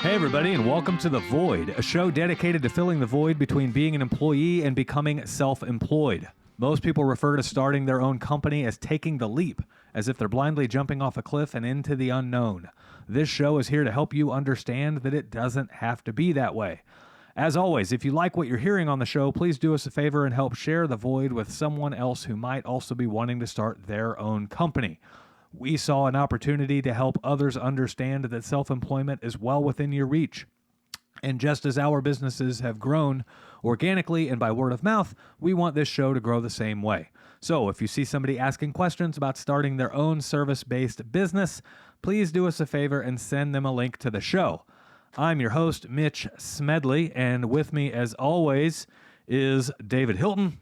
Hey everybody, and welcome to The Void, a show dedicated to filling the void between being an employee and becoming self-employed. Most people refer to starting their own company as taking the leap, as if they're blindly jumping off a cliff and into the unknown. This show is here to help you understand that it doesn't have to be that way. As always, if you like what you're hearing on the show, please do us a favor and help share The Void with someone else who might also be wanting to start their own company. We saw an opportunity to help others understand that self-employment is well within your reach. And just as our businesses have grown organically and by word of mouth, we want this show to grow the same way. So if you see somebody asking questions about starting their own service-based business, please do us a favor and send them a link to the show. I'm your host, Mitch Smedley, and with me, as always, is David Hilton.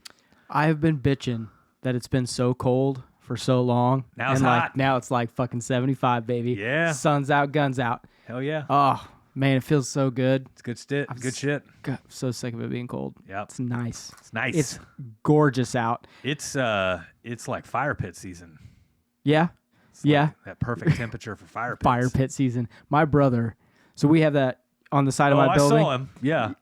I have been bitching that it's been so cold for so long. Now it's hot. Now it's like fucking 75, baby. Yeah. Sun's out, guns out. Hell yeah. Oh, man, it feels so good. It's good shit. God, I'm so sick of it being cold. Yep. It's nice. It's nice. It's gorgeous out. It's like fire pit season. Yeah. It's Yeah. like that perfect temperature for fire pits. Fire pit season. My brother, so we have that on the side of my building. I saw him. Yeah.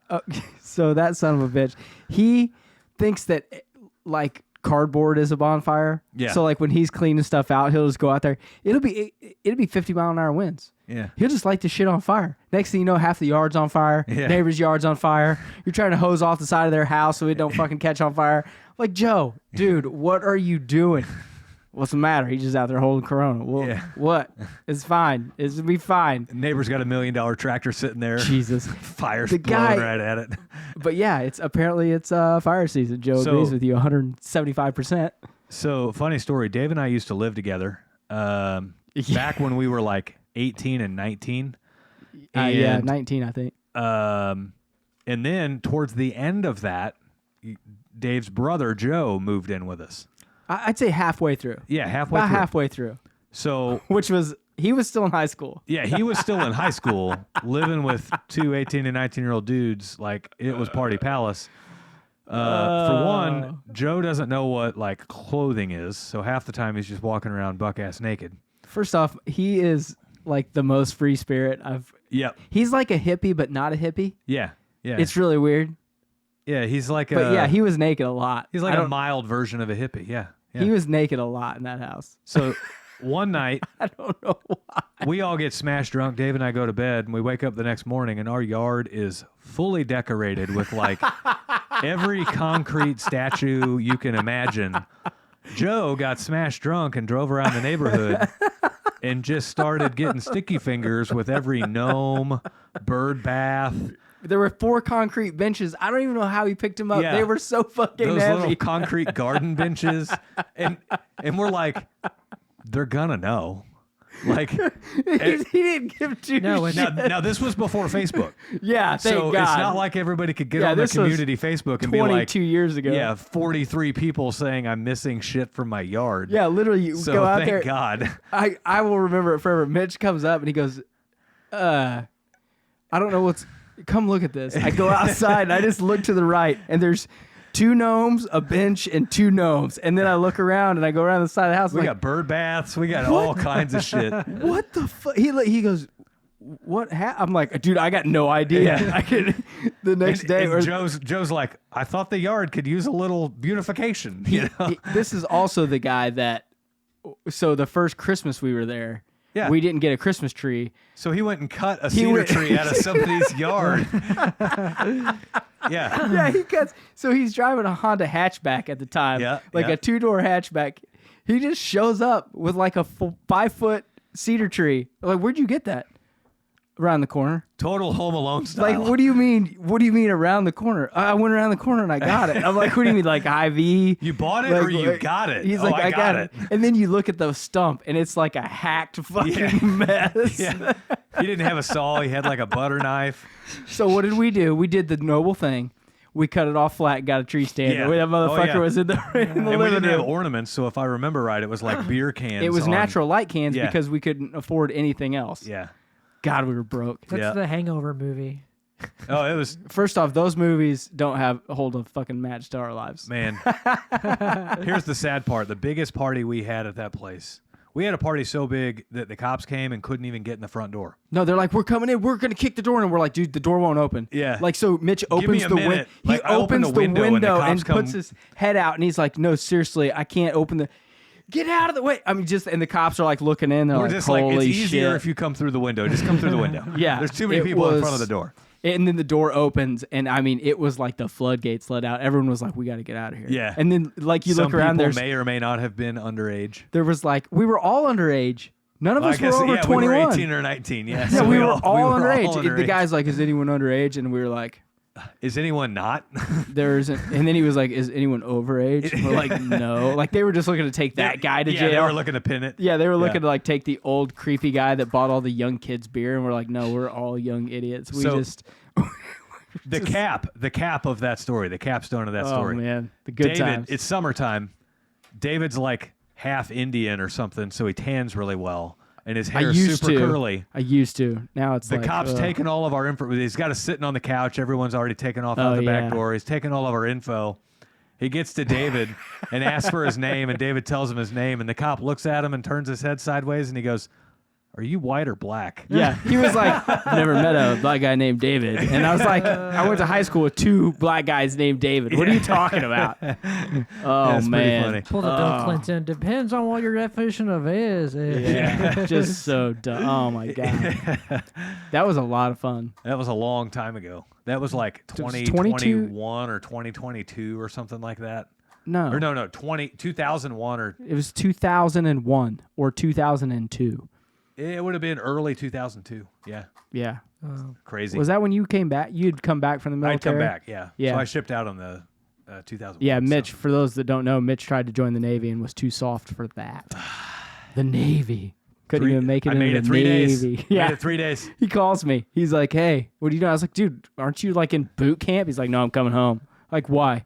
So that son of a bitch, he thinks that like cardboard is a bonfire. Yeah. So like when he's cleaning stuff out, he'll just go out there. It'll be 50-mile-an-hour winds. Yeah. He'll just light the shit on fire. Next thing you know, half the yard's on fire. Yeah. Neighbor's yard's on fire. You're trying to hose off the side of their house so it don't fucking catch on fire. Like, Joe, dude, what are you doing? What's the matter? He's just out there holding Corona. Well, Yeah. what? It's fine. It's gonna be fine. Neighbor's got $1 million tractor sitting there. Jesus. Fire's The blowing guy- right at it. But yeah, it's fire season. Joe So- agrees with you 175%. So, funny story. Dave and I used to live together back when we were like 18 and 19. Yeah, 19, I think. And then towards the end of that, Dave's brother, Joe, moved in with us. I'd say halfway through. Yeah, halfway About through. halfway through. So, He was still in high school. yeah, he was still in high school, living with two 18 and 19-year-old dudes. Like, it was Party Palace. For one, Joe doesn't know what, like, clothing is, so half the time he's just walking around buck-ass naked. First off, he is like the most free spirit I've... Yep. He's like a hippie, but not a hippie. Yeah. Yeah. It's really weird. Yeah, he's like But yeah, he was naked a lot. he's like a mild version of a hippie. Yeah. Yeah. He was naked a lot in that house. So one night, I don't know why. we all get smashed drunk. Dave and I go to bed, and we wake up the next morning, and our yard is fully decorated with like every concrete statue you can imagine. Joe got smashed drunk and drove around the neighborhood and just started getting sticky fingers with every gnome, bird bath. There were 4 concrete benches. I don't even know how he picked them up. Yeah. They were so fucking Those heavy. little concrete garden benches. And we're like, they're gonna know. Like, he didn't give two shits. now this was before Facebook. Yeah, thank So God. it's not like everybody could get Yeah, on the this was community Facebook and be like, 22 years ago. yeah, 43 people saying I'm missing shit from my yard. Yeah, literally, you So go out thank there. God. I will remember it forever. Mitch comes up and he goes, I don't know what's... Come look at this. I go outside and I just look to the right and there's 2 gnomes, a bench, and 2 gnomes. And then I look around and I go around the side of the house. We got bird baths. We got all kinds of shit. What the fuck? He goes, what? I'm like, dude, I got no idea. Yeah. I could the next day. And Joe's like, I thought the yard could use a little beautification. You know? This is also the guy that. So the first Christmas we were there, Yeah. we didn't get a Christmas tree. So he went and cut a cedar tree out of somebody's yard. Yeah. Yeah, he cuts. So he's driving a Honda hatchback at the time, Yeah, like yeah. a 2-door hatchback. He just shows up with like a 5-foot cedar tree. Like, where'd you get that? Around the corner. Total Home Alone style. Like, what do you mean? What do you mean around the corner? I went around the corner and I got it. I'm like, what do you mean, like IV? You bought it Like, or you got it? He's Oh, like, I got it. And then you look at the stump and it's like a hacked fucking mess. Yeah. He didn't have a saw. He had like a butter knife. So what did we do? We did the noble thing. We cut it off flat and got a tree stand. Yeah. That motherfucker yeah. was in the And we living didn't have room. ornaments, so if I remember right, it was like beer cans. It was on- natural light cans Yeah. because we couldn't afford anything else. Yeah. God, we were broke. That's Yeah. the Hangover movie. Oh, it was, First off, those movies don't hold a fucking match to our lives. man. Here's the sad part. The biggest party we had at that place We had a party so big that the cops came and couldn't even get in the front door. No, they're like, we're coming in. We're going to kick the door. And we're like, dude, the door won't open. Yeah. Like, so Mitch opens the window. He Like, I open opens the the window and and the cops puts his head out. And he's like, no, seriously, I can't open the... Get out of the way. I mean, and the cops are like looking in. They're We're like, just holy like, it's shit. easier if you come through the window. Just come through the window. Yeah. There's too many people in front of the door. And then the door opens, and I mean, it was like the floodgates let out. Everyone was like, "We got to get out of here." Yeah. And then, like, you Some look around, people may or may not have been underage. there was like, we were all underage. None of I us were guess, over yeah, 21. we were 18 or 19. Yeah, Yeah, so we were all underage. all The guy's like, "Is anyone underage?" And we were like, Is anyone not? "There isn't." And then he was like, "Is anyone overage?" And we're like, "No." Like they were just looking to take that guy to jail. They were looking to pin it. Yeah, they were looking to like take the old creepy guy that bought all the young kids beer, and we're like, "No, we're all young idiots." We So- just. The cap of that story, the capstone of that story. Oh man, the good David, times. it's summertime. David's like half Indian or something, so he tans really well, and his hair is super curly. I used to. Now it's The like, cop's taking all of our info. He's got us sitting on the couch. Everyone's already taken off out the back door. He's taking all of our info. He gets to David and asks for his name, and David tells him his name, and the cop looks at him and turns his head sideways, and he goes, "Are you white or black?" Yeah, he was like, "I've never met a black guy named David," and I was like, "I went to high school with 2 black guys named David. What are you talking about?" Oh That's pretty man, funny. Pull the Bill Clinton. Depends on what your definition of is. yeah, just so dumb. Oh my god, that was a lot of fun. That was a long time ago. That was like It was 2021 or 2022 or something like that. No, Or no, 2001 or it was 2001 or 2002. it would have been early 2002. Yeah, Yeah, crazy. was that when you came back? You'd come back from the I'd military. come back, yeah. Yeah. So I shipped out on the 2001. Yeah, Mitch. so. For those that don't know, Mitch tried to join the Navy and was too soft for that. The Navy couldn't even make it I into made the it 3 days. Navy. Yeah. Yeah, Made it 3 days. he calls me. He's like, "Hey, what are you doing?" I was like, "Dude, aren't you like in boot camp?" He's like, "No, I'm coming home." Like, why?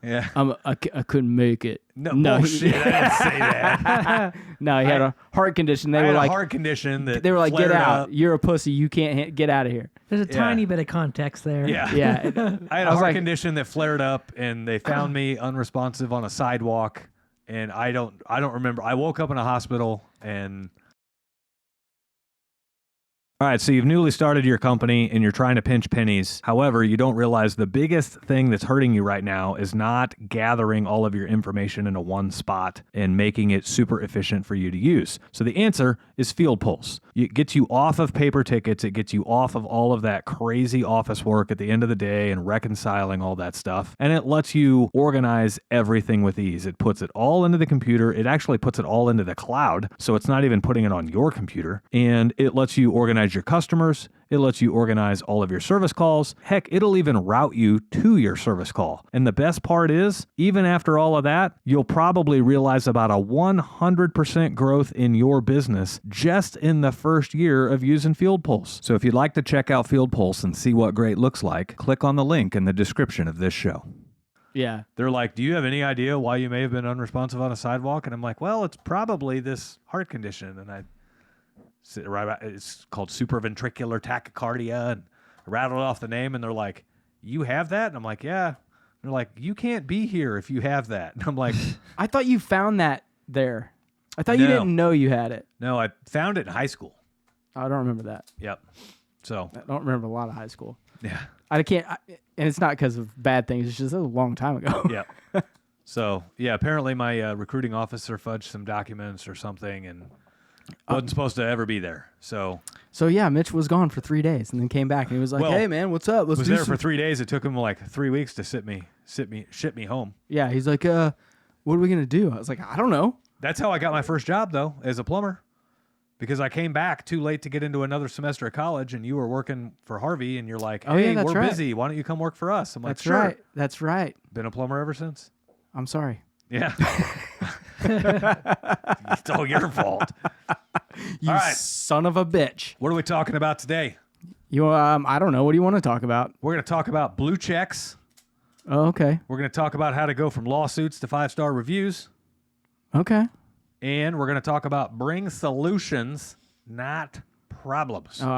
Yeah. I couldn't make it. No, he- bullshit. I didn't say that. No, he had a heart condition. They I were had like, a heart condition that they were like, "Get flared out! up. You're a pussy. You can't get out of here." There's a tiny bit of context there. Yeah. Yeah, I had I a was heart like- condition that flared up, and they found me unresponsive on a sidewalk. And I don't remember. I woke up in a hospital, and all right, so you've newly started your company and you're trying to pinch pennies. However, you don't realize the biggest thing that's hurting you right now is not gathering all of your information into one spot and making it super efficient for you to use. So the answer is Field Pulse. It gets you off of paper tickets. It gets you off of all of that crazy office work at the end of the day and reconciling all that stuff. And it lets you organize everything with ease. It puts it all into the computer. It actually puts it all into the cloud. So it's not even putting it on your computer. And it lets you organize your customers. It lets you organize all of your service calls. Heck, it'll even route you to your service call. And the best part is, even after all of that, you'll probably realize about a 100% growth in your business just in the first year of using Field Pulse. So if you'd like to check out Field Pulse and see what great looks like, click on the link in the description of this show. yeah. They're like, "Do you have any idea why you may have been unresponsive on a sidewalk?" And I'm like, "Well, it's probably this heart condition." And I sit right about, it's called supraventricular tachycardia, and I rattled off the name, and they're like, "You have that?" And I'm like, "Yeah." And they're like, "You can't be here if you have that." And I'm like, I thought you found that there. I thought you No. didn't know you had it. "No, I found it in high school." I don't remember that. Yep. So I don't remember a lot of high school. yeah, I can't, and it's not because of bad things. It's just a long time ago. yep. So yeah, apparently my recruiting officer fudged some documents or something, and wasn't supposed to ever be there. So So yeah, Mitch was gone for 3 days and then came back and he was like, Well, "Hey man, what's up? Let's was do there some." for 3 days. It took him like 3 weeks to ship me home. Yeah, he's like, "What are we gonna do?" I was like, "I don't know." That's how I got my first job, though, as a plumber, because I came back too late to get into another semester of college, and you were working for Harvey, and you're like, Oh, yeah, "Hey, that's we're right. busy. Why don't you come work for us?" I'm like, That's "Sure." right. That's right. Been a plumber ever since. I'm sorry. Yeah. It's all your fault. You All right. son of a bitch. What are we talking about today? You I don't know. What do you want to talk about? We're going to talk about blue checks. Oh, okay. We're going to talk about how to go from lawsuits to 5-star reviews. Okay. And we're going to talk about bring solutions, not problems. Oh,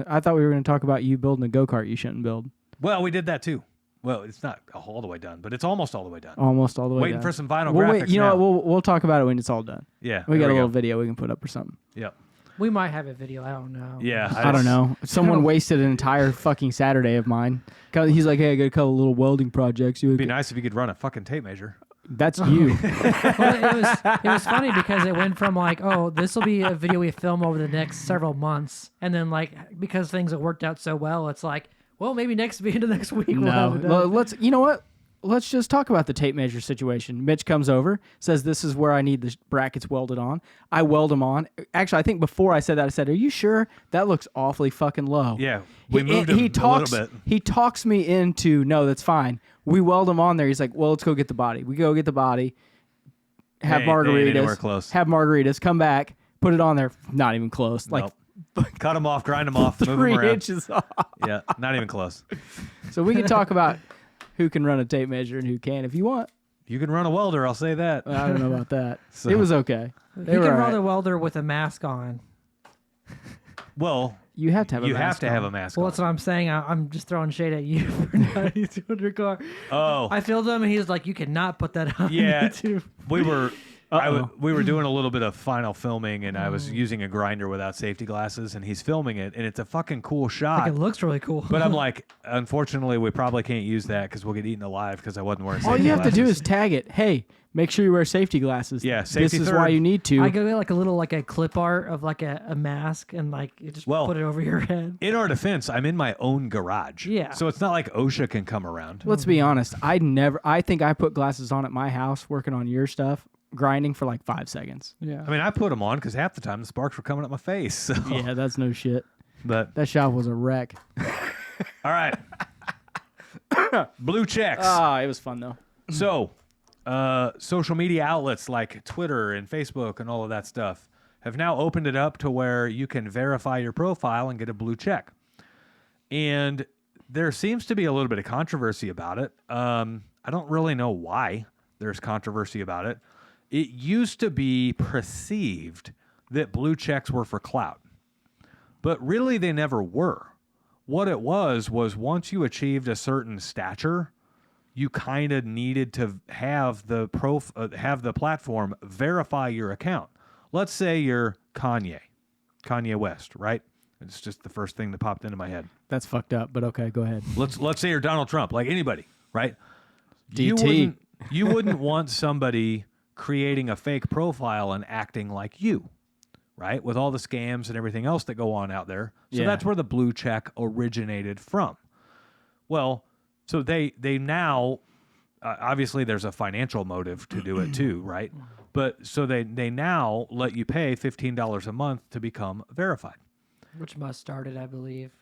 I thought we were gonna talk about you building a go-kart you shouldn't build. Well, we did that too. Well, it's not all the way done, but it's almost all the way done. Almost all the way Waiting done. for some final We'll graphics wait, you know now. what? We'll talk about it when it's all done. Yeah. We there got a little go. video we can put up or something. Yep. We might have a video. I don't know. Yeah. I don't know. Someone wasted an entire fucking Saturday of mine. He's like, hey, I got a couple little welding projects. It'd be nice if you could run a fucking tape measure. That's you. Well, it was funny because it went from like, oh, this will be a video we film over the next several months, and then like because things have worked out so well, it's like, well, maybe next week we'll have it done. No, let's. You know what? Let's just talk about the tape measure situation. Mitch comes over, says, this is where I need the brackets welded on. I weld them on. Actually, I think before I said that, I said, are you sure? That looks awfully fucking low. Yeah. We moved him a little bit. He talks me into, no, that's fine. We weld them on there. He's like, well, let's go get the body. We go get the body, have They ain't anywhere margaritas, close. have margaritas, come back, put it on there. Not even close. Like Nope. Cut them off, grind them off, move them 3 around. inches off. Yeah, not even close. So we can talk about who can run a tape measure and who can if you want. You can run a welder, I'll say that. I don't know about that. So- It was okay. They You were can all run right. a welder with a mask on. Well, You have to have a you mask have to have on. a mask Well, on. that's what I'm saying. I'm just throwing shade at you for not doing your car. Oh, I filmed him, and he was like, "You cannot put that on Yeah. YouTube." we were Uh-oh. we were doing a little bit of final filming, and I Mm. was using a grinder without safety glasses, and he's filming it, and it's a fucking cool Like, shot. it looks really cool. But I'm like, unfortunately, we probably can't use that because we'll get eaten alive because I wasn't wearing safety All you have to do glasses. is tag it. Hey, make sure you wear safety glasses. Yeah, This safety is third. why you need to. I go get like a little like a clip art of like a mask, and like you just Well, put it over your head. In our defense, I'm in my own garage. Yeah. So it's not like OSHA can come around. Let's be honest. I think I put glasses on at my house working on your stuff, grinding for like 5 seconds. Yeah. I mean, I put them on because half the time the sparks were coming up my face. So. Yeah, that's no shit. But That shop was a wreck. all right, blue checks. It was fun though. So, social media outlets like Twitter and Facebook and all of that stuff have now opened it up to where you can verify your profile and get a blue check. And there seems to be a little bit of controversy about it. I don't really know why there's controversy about it. It used to be perceived that blue checks were for clout, but really they never were. What it was once you achieved a certain stature, you kind of needed to have the platform verify your account. Let's say you're Kanye West, right? It's just the first thing that popped into my head. That's fucked up, but okay, go ahead. Let's say you're Donald Trump, like anybody, right? DT. You wouldn't want somebody creating a fake profile and acting like you, right? With all the scams and everything else that go on out there. So Yeah. that's where the blue check originated from. Well, so they now obviously there's a financial motive to do it too, right? But so they now let you pay $15 a month to become verified. Which must started, I believe.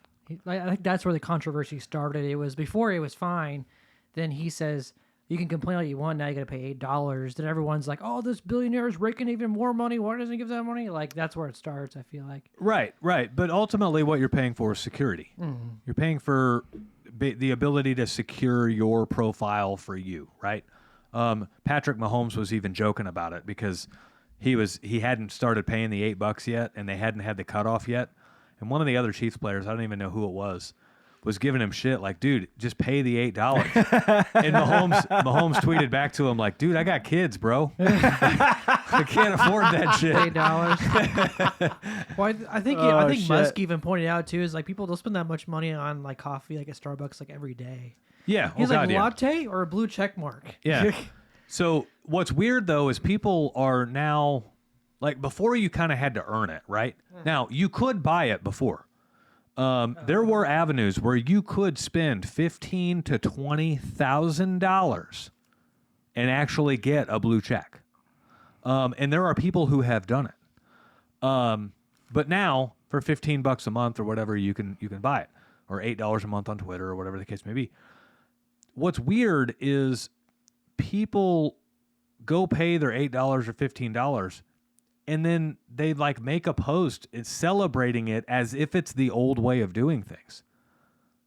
I think that's where the controversy started. It was before it was fine. Then he says you can complain all you want. Now you got to pay $8. Then everyone's like, "Oh, this billionaire is raking even more money. Why doesn't he give that money?" Like that's where it starts. I feel like. Right. But ultimately, what you're paying for is security. You're paying for the ability to secure your profile for you, right? Patrick Mahomes was even joking about it because he hadn't started paying the $8 yet, and they hadn't had the cutoff yet. And one of the other Chiefs players, I don't even know who it was giving him shit like, dude, just pay the $8. And Mahomes tweeted back to him like, dude, I got kids, bro. I can't afford that shit. $8. Well, I think Oh, shit. shit. Musk even pointed out too is like people don't spend that much money on like coffee like at Starbucks like every day. Yeah. He's oh, like God, yeah. latte or a blue check mark. Yeah. So what's weird though is people are now like before you kind of had to earn it, right? Now you could buy it before. There were avenues where you could spend $15,000 to $20,000 and actually get a blue check. And there are people who have done it. But now for $15 a month or whatever, you can buy it, or $8 a month on Twitter or whatever the case may be. What's weird is people go pay their $8 or $15 and then they like make a post celebrating it as if it's the old way of doing things.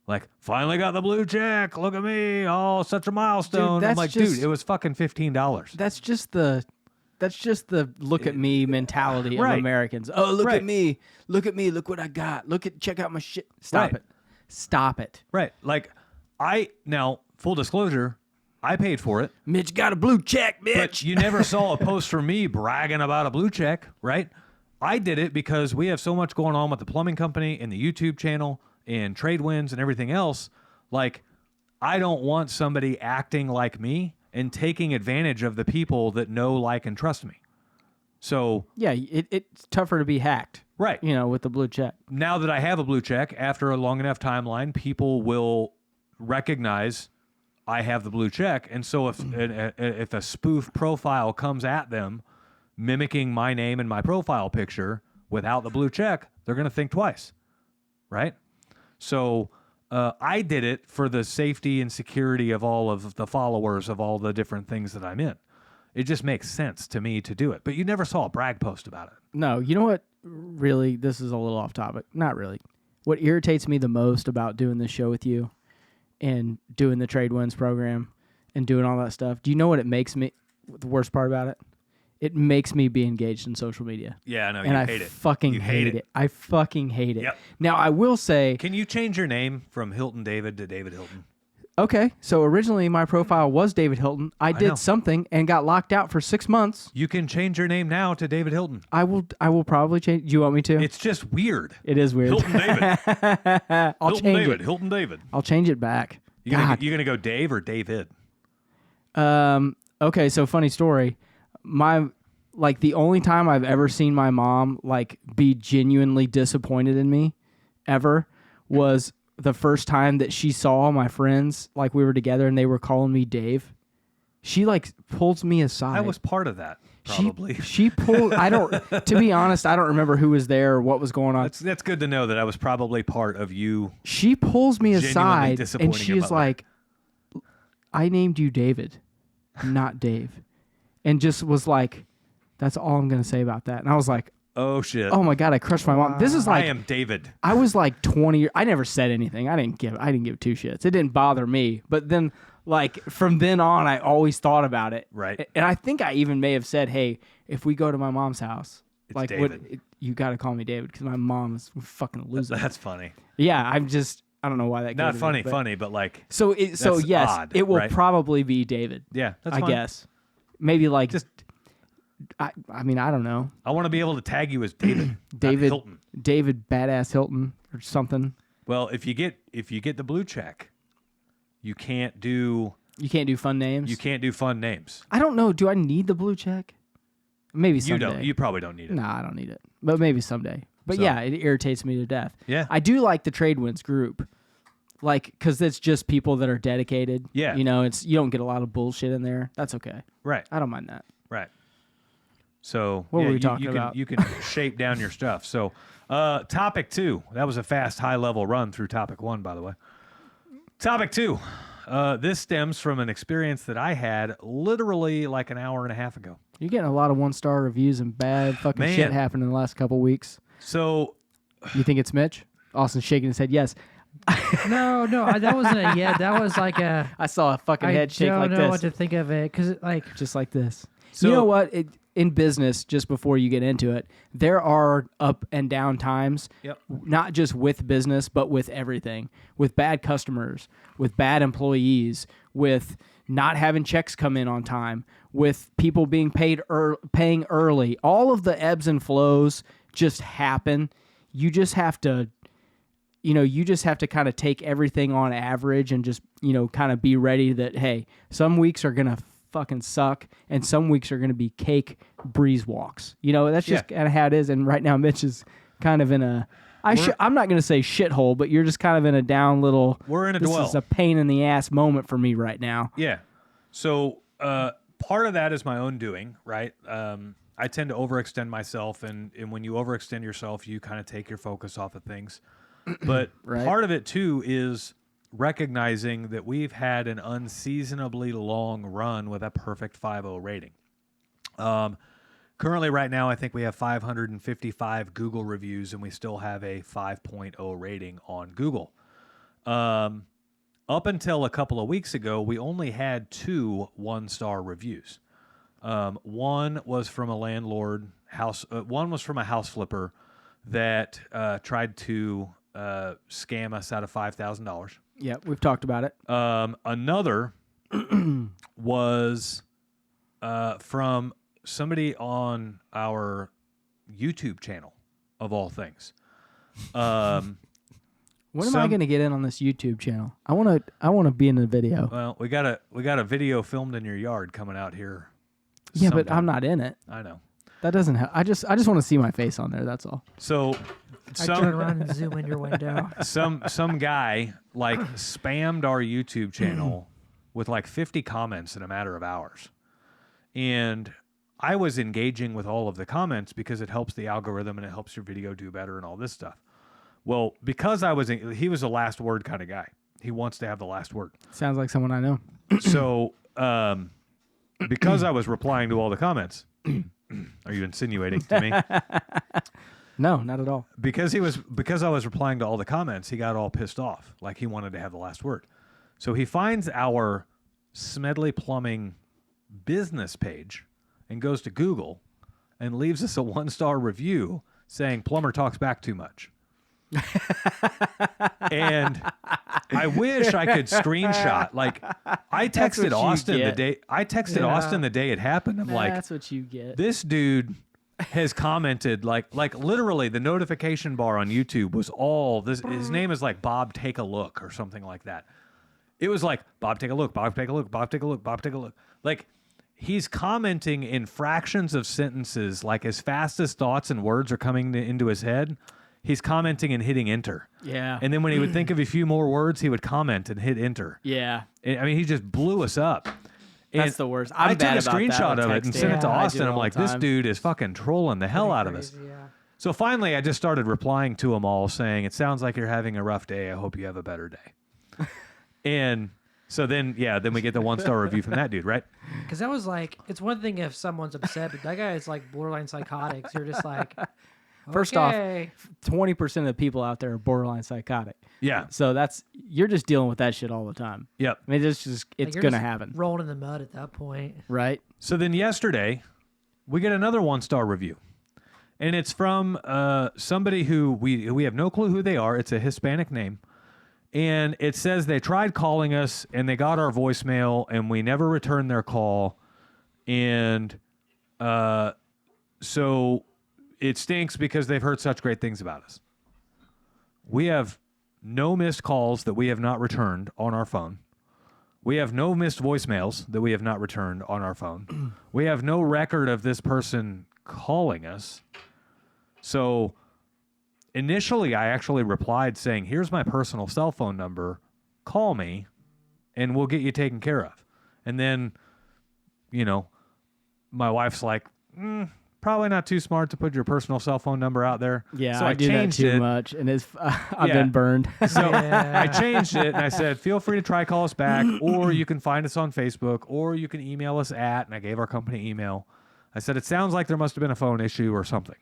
Like, finally got the blue check. Look at me. Oh, such a milestone. I'm that's like, just- dude, it was fucking $15. That's just the look at me mentality Right. of Americans. Oh, look Right. at me. Look at me. Look what I got. Check out my shit. Stop Right. it. Stop it. Right. Like, now, full disclosure, I paid for it. Mitch got a blue check, bitch. But you never saw a post from me bragging about a blue check, right? I did it because we have so much going on with the plumbing company and the YouTube channel and trade wins and everything else. Like, I don't want somebody acting like me and taking advantage of the people that know, like, and trust me. So Yeah, it's tougher to be hacked. Right. You know, with the blue check. Now that I have a blue check, after a long enough timeline, people will recognize I have the blue check. And so if a spoof profile comes at them mimicking my name and my profile picture without the blue check, they're going to think twice, right? So I did it for the safety and security of all of the followers of all the different things that I'm in. It just makes sense to me to do it. But you never saw a brag post about it. No, you know what? Really, this is a little off topic. Not really. What irritates me the most about doing this show with you and doing the Trade Wins program and doing all that stuff, do you know what it makes me, the worst part about it? It makes me be engaged in social media. Yeah, I know. And I hate it. fucking hate it. I fucking hate it. Yep. Now, I will say... Can you change your name from Hilton David to David Hilton? Okay, so originally my profile was David Hilton. I know. did something and got locked out for 6 months. You can change your name now to David Hilton. I will probably change. Do you want me to? It's just weird. It is weird. Hilton David. I'll Hilton change David. it. Hilton David. I'll change it back. You gonna go Dave or David? Okay, so funny story. The only time I've ever seen my mom be genuinely disappointed in me ever was the first time that she saw my friends, we were together and they were calling me Dave. She pulls me aside. I was part of that, probably. She pulled. To be honest, I don't remember who was there or what was going on. That's good to know that I was probably part of you. She pulls me Genuinely aside and disappointing she your is mother. like, I named you David, not Dave. And just was like, that's all I'm going to say about that. And I was like, Oh shit! oh my God, I crushed my mom. This is I am David. I was 20 I never said anything. I didn't give two shits. It didn't bother me. But then from then on, I always thought about it. Right. And I think I even may have said, hey, if we go to my mom's house, It's David. you got to call me David because my mom is fucking losing. That's funny. Yeah, I don't know why that. Not goes funny, to me, funny, but So that's yes, odd, it will right? probably be David. Yeah, that's I fine. guess. Maybe Just I mean I don't know. I want to be able to tag you as David. not David Hilton. David Badass Hilton or something. Well, if you get the blue check, you can't do fun names. you can't do fun names. I don't know. Do I need the blue check? Maybe someday. You don't. You probably don't need it. Nah, I don't need it. But maybe someday. But So- yeah, it irritates me to death. Yeah. I do like the Trade Wins group. Because it's just people that are dedicated. Yeah. You know, you don't get a lot of bullshit in there. That's okay. Right. I don't mind that. Right. So What were we you talking can, about? You can shape down your stuff. So topic 2. That was a fast, high-level run through topic 1, by the way. Topic 2. This stems from an experience that I had literally an hour and a half ago. You're getting a lot of 1-star reviews and bad fucking Man. shit happened in the last couple weeks. So You think it's Mitch? Austin's shaking his head. Yes. No, that wasn't a yeah. That was like a. I saw a fucking I head shake don't like know this. what to think of it because Just like this. So- you know what? In business, just before you get into it, there are up and down times, Yep. not just with business, but with everything, with bad customers, with bad employees, with not having checks come in on time, with people being paying early. All of the ebbs and flows just happen. You just have to kind of take everything on average and just, kind of be ready that, hey, some weeks are going to fucking suck and some weeks are going to be cake breeze walks. That's just kind of how it is. And right now, Mitch is kind of in I'm not going to say shithole, but you're just kind of in a down little, We're in a this dwell. is a pain in the ass moment for me right now. Yeah. So part of that is my own doing, right? I tend to overextend myself, and when you overextend yourself, you kind of take your focus off of things. But Right. part of it, too, is recognizing that we've had an unseasonably long run with a perfect 5.0 rating. Currently, right now, I think we have 555 Google reviews, and we still have a 5.0 rating on Google. Up until a couple of weeks ago, we only had 2 1-star reviews. One was from a landlord house. One was from a house flipper that tried to scam us out of $5,000. Yeah, we've talked about it. Another was from somebody on our YouTube channel, of all things. When am I going to get in on this YouTube channel? I want to be in the video. Well, we got a video filmed in your yard coming out here. Yeah, sometime. but I'm not in it. I know. That doesn't help. I just want to see my face on there. That's all. So, I turn around and zoom in your window. some guy like spammed our YouTube channel with like 50 comments in a matter of hours, and I was engaging with all of the comments because it helps the algorithm and it helps your video do better and all this stuff. Well, because he was a last word kind of guy. He wants to have the last word. Sounds like someone I know. So, because I was replying to all the comments, are you insinuating to me? No, not at all. Because I was replying to all the comments, he got all pissed off, like he wanted to have the last word. So he finds our Smedley Plumbing business page and goes to Google and leaves us a 1-star review saying plumber talks back too much. And I wish I could screenshot. Like, I texted Austin the day Austin the day it happened. I'm like, that's what you get. this dude has commented like literally the notification bar on YouTube was all this. His name is like Bob Take a Look or something like that. It was like Bob Take a Look, Bob Take a Look, Bob Take a Look, Bob Take a Look. Like, he's commenting in fractions of sentences, like as fast as thoughts and words are coming into his head. He's commenting and hitting enter. Yeah. And then when he would think of a few more words, he would comment and hit enter. Yeah. I mean, he just blew us up. And That's the worst. I took a screenshot of it and sent it to Austin. I'm like, this dude is fucking trolling the hell out of us. Yeah. So finally, I just started replying to them all saying, it sounds like you're having a rough day. I hope you have a better day. And so then we get the 1-star review from that dude, right? Because that was like, it's one thing if someone's upset, but that guy is like borderline psychotic. So you're just like, First off, 20% of the people out there are borderline psychotic. Yeah. So you're just dealing with that shit all the time. Yep. I mean, it's like going to happen. Rolling in the mud at that point. Right? So then yesterday, we get another 1-star review. And it's from somebody who we have no clue who they are. It's a Hispanic name. And it says they tried calling us and they got our voicemail and we never returned their call. And so it stinks because they've heard such great things about us. We have no missed calls that we have not returned on our phone. We have no missed voicemails that we have not returned on our phone. We have no record of this person calling us. So initially, I actually replied saying, here's my personal cell phone number. Call me, and we'll get you taken care of. And then, my wife's like, probably not too smart to put your personal cell phone number out there. Yeah, so I do that changed too it. much, and I've been burned. So I changed it, and I said, feel free to try call us back, or you can find us on Facebook, or you can email us and I gave our company email. I said, it sounds like there must have been a phone issue or something.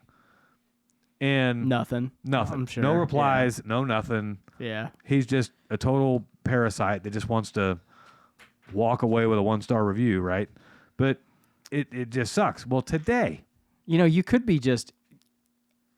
And Nothing. I'm sure. No replies, no nothing. Yeah. He's just a total parasite that just wants to walk away with a 1-star review, right? But it just sucks. Well, today... you could be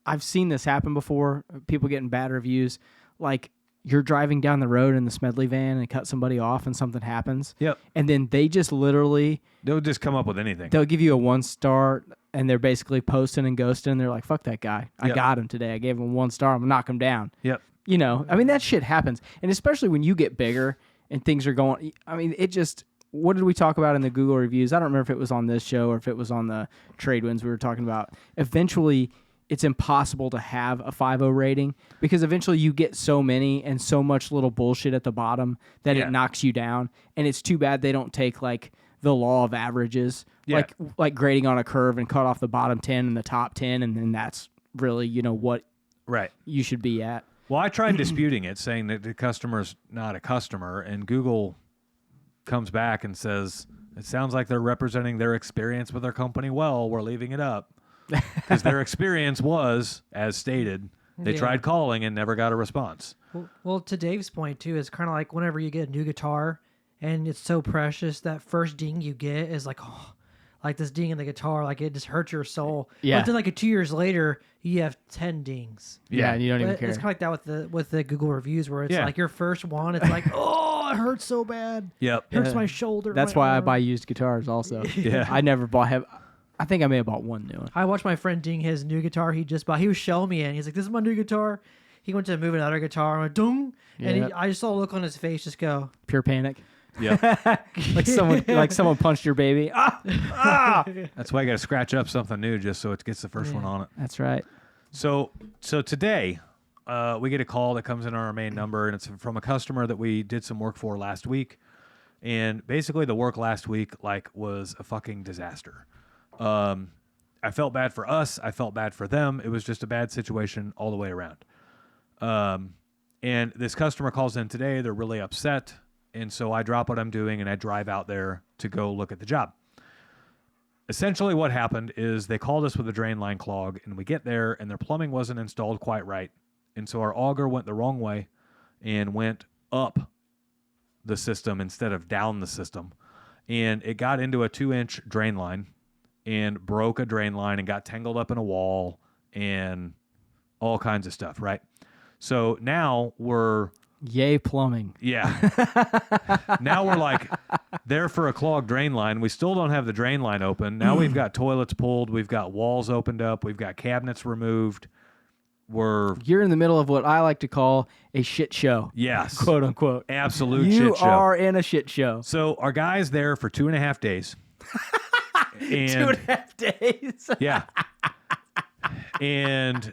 I've seen this happen before, people getting bad reviews. Like, you're driving down the road in the Smedley van and cut somebody off and something happens. Yep. And then they just literally... They'll just come up with anything. They'll give you a 1-star, and they're basically posting and ghosting, and they're like, fuck that guy. I Yep. got him today. I gave him 1 star. I'm going to knock him down. Yep. I mean, that shit happens. And especially when you get bigger and things are going... I mean, it just... What did we talk about in the Google reviews? I don't remember if it was on this show or if it was on the Trade Winds we were talking about. Eventually, it's impossible to have a 5.0 rating because eventually you get so many and so much little bullshit at the bottom that it knocks you down. And it's too bad they don't take like the law of averages, like grading on a curve and cut off the bottom 10 and the top 10, and then that's really what you should be at. Well, I tried disputing it, saying that the customer's not a customer, and Google comes back and says, it sounds like they're representing their experience with their company well. We're leaving it up. Because their experience was, as stated, they tried calling and never got a response. Well, to Dave's point, too, it's kind of like whenever you get a new guitar and it's so precious, that first ding you get is like, oh, like this ding in the guitar, like it just hurts your soul. Yeah. But then like 2 years later, you have 10 dings. Yeah, and you don't even But care. it's kind of like that with the Google reviews, where it's Yeah. like your first one, it's like, oh, it hurts so bad. Yep. It hurts Yeah. my shoulder. That's my why I arm. buy used guitars also. Yeah. I never bought. I think I may have bought one new one. I watched my friend ding his new guitar he just bought. He was showing me it. And he's like, "This is my new guitar." He went to move another guitar. I went, "Dung," and Yep. I just saw a look on his face just go. Pure panic. Yep. Like someone punched your baby. Ah! That's why I got to scratch up something new just so it gets the first one on it. That's right. So today, we get a call that comes in on our main number, and it's from a customer that we did some work for last week. And basically, the work last week was a fucking disaster. I felt bad for us. I felt bad for them. It was just a bad situation all the way around. And this customer calls in today. They're really upset. And so I drop what I'm doing and I drive out there to go look at the job. Essentially what happened is they called us with a drain line clog, and we get there and their plumbing wasn't installed quite right. And so our auger went the wrong way and went up the system instead of down the system. And it got into a 2-inch drain line and broke a drain line and got tangled up in a wall and all kinds of stuff, right? So now we're... Yay, plumbing. Yeah. Now we're like there for a clogged drain line. We still don't have the drain line open. Now we've got toilets pulled. We've got walls opened up. We've got cabinets removed. You're in the middle of what I like to call a shit show. Yes. Quote unquote. Absolute You shit show. are in a shit show. So our guy's there for 2.5 days. And 2.5 days. yeah. And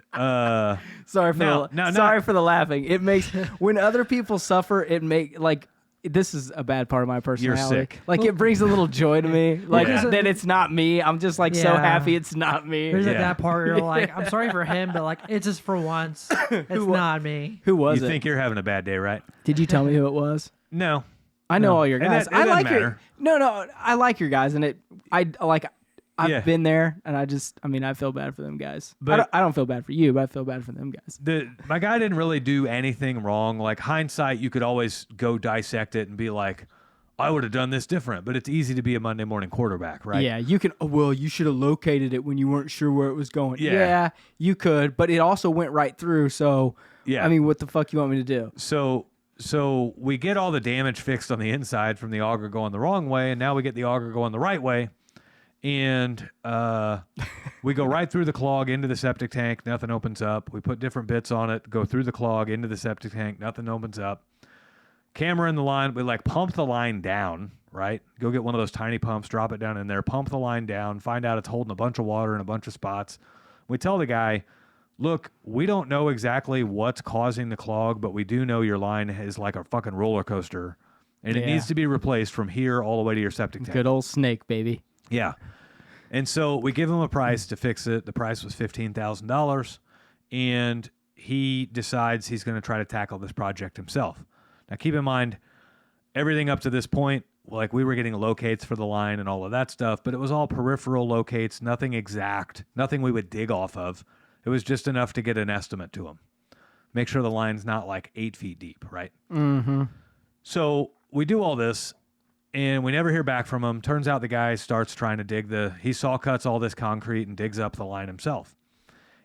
Sorry for No, for the laughing. It makes when other people suffer, this is a bad part of my personality. sick. Like it brings a little joy to me. Like Yeah. that it's not me. I'm just like so Yeah. happy it's not me. There's like Yeah. that part where you're like, I'm sorry for him, but like it's just for once. It's not me. Who was you it? think you're having a bad day, right? Did you tell me who it was? No. I know all your And guys. it I doesn't like your matter. no. I like your guys, and I've Yeah. been there, and I feel bad for them guys. But- I don't feel bad for you, but I feel bad for them guys. My guy didn't really do anything wrong. Like hindsight, you could always go dissect it and be like, I would have done this different. But it's easy to be a Monday morning quarterback, right? Yeah, you can. Oh, well, you should have located it when you weren't sure where it was going. Yeah. You could, but it also went right through. So, Yeah. I mean, what the fuck you want me to do? So we get all the damage fixed on the inside from the auger going the wrong way, and now we get the auger going the right way. And we go right through the clog into the septic tank. Nothing opens up. We put different bits on it, go through the clog into the septic tank. Nothing opens up. Camera in the line. We pump the line down, right? Go get one of those tiny pumps, drop it down in there, pump the line down, find out it's holding a bunch of water in a bunch of spots. We tell the guy, look, we don't know exactly what's causing the clog, but we do know your line is like a fucking roller coaster, and it Yeah. needs to be replaced from here all the way to your septic tank. Good old snake, baby. Yeah. And so we give him a price to fix it. The price was $15,000, and he decides he's going to try to tackle this project himself. Now, keep in mind, everything up to this point, we were getting locates for the line and all of that stuff, but it was all peripheral locates, nothing exact, nothing we would dig off of. It was just enough to get an estimate to him. Make sure the line's not 8 feet deep, right? Mm-hmm. So we do all this, and we never hear back from him. Turns out the guy starts trying to he saw cuts all this concrete and digs up the line himself.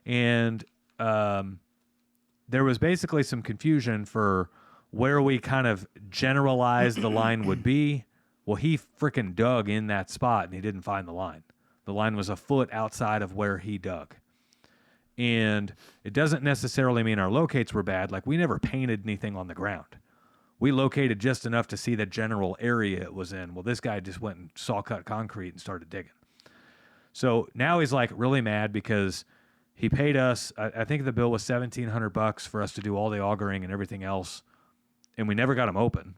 And there was basically some confusion for where we kind of generalized the line would be. Well, he freaking dug in that spot, and he didn't find the line. The line was a foot outside of where he dug. And it doesn't necessarily mean our locates were bad. We never painted anything on the ground. We located just enough to see the general area it was in. Well, this guy just went and saw cut concrete and started digging. So now he's really mad because he paid us. I think the bill was $1,700 for us to do all the augering and everything else, and we never got him open.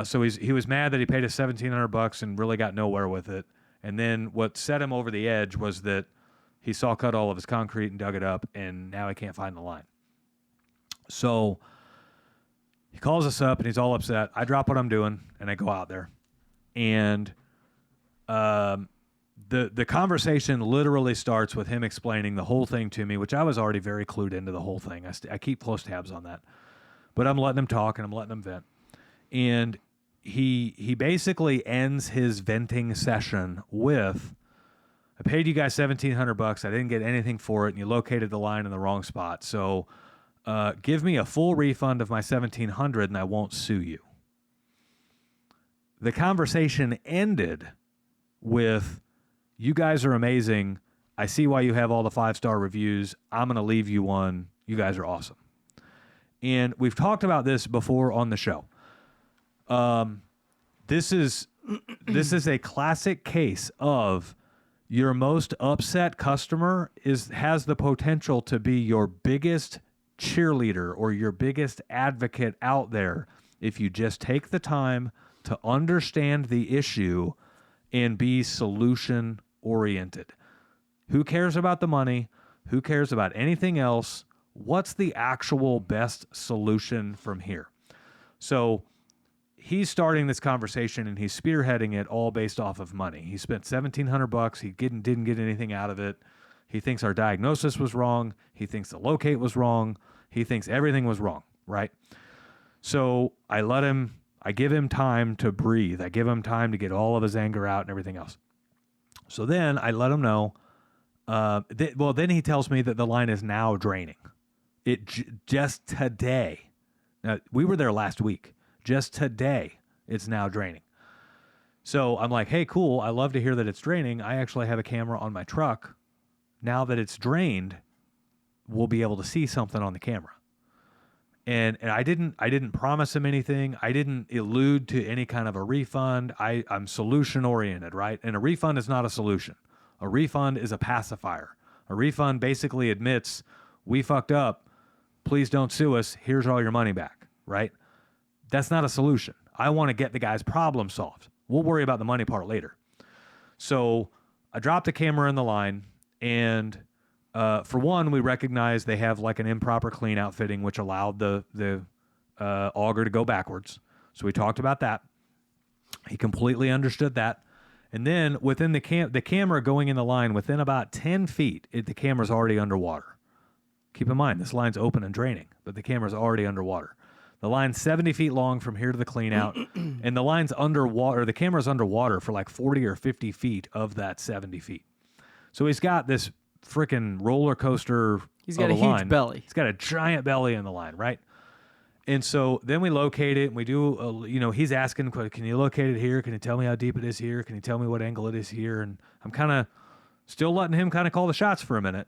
So he was mad that he paid us $1,700 and really got nowhere with it. And then what set him over the edge was that he saw cut all of his concrete and dug it up, and now he can't find the line. So he calls us up, and he's all upset. I drop what I'm doing, and I go out there. And the conversation literally starts with him explaining the whole thing to me, which I was already very clued into the whole thing. I keep close tabs on that. But I'm letting him talk, and I'm letting him vent. And he basically ends his venting session with, I paid you guys $1,700. I didn't get anything for it, and you located the line in the wrong spot. So give me a full refund of my $1,700, and I won't sue you. The conversation ended with, you guys are amazing. I see why you have all the 5-star reviews. I'm going to leave you one. You guys are awesome. And we've talked about this before on the show. This is a classic case of your most upset customer has the potential to be your biggest cheerleader or your biggest advocate out there if you just take the time to understand the issue and be solution oriented. Who cares about the money? Who cares about anything else? What's the actual best solution from here? So he's starting this conversation and he's spearheading it all based off of money. He spent $1,700. He didn't get anything out of it. He thinks our diagnosis was wrong. He thinks the locate was wrong. He thinks everything was wrong, right? So I give him time to breathe. I give him time to get all of his anger out and everything else. So then I let him know. Then he tells me that the line is now draining. Just today. Now, we were there last week. Just today, it's now draining. So I'm like, hey, cool. I love to hear that it's draining. I actually have a camera on my truck. Now that it's drained, we'll be able to see something on the camera. And I didn't promise him anything. I didn't allude to any kind of a refund. I'm solution oriented, right? And a refund is not a solution. A refund is a pacifier. A refund basically admits, we fucked up. Please don't sue us. Here's all your money back, right? That's not a solution. I want to get the guy's problem solved. We'll worry about the money part later. So I dropped the camera in the line, and for one, we recognized they have like an improper clean out fitting, which allowed the auger to go backwards. So we talked about that. He completely understood that. And then within the camera going in the line, within about 10 feet, the camera's already underwater. Keep in mind, this line's open and draining, but the camera's already underwater. The line's 70 feet long from here to the clean out, and the line's underwater. The camera's underwater for like 40 or 50 feet of that 70 feet. So he's got this freaking roller coaster. He's got a huge belly. He's got a giant belly in the line, right? And so then we locate it, and we do, he's asking, can you locate it here? Can you tell me how deep it is here? Can you tell me what angle it is here? And I'm kind of still letting him kind of call the shots for a minute.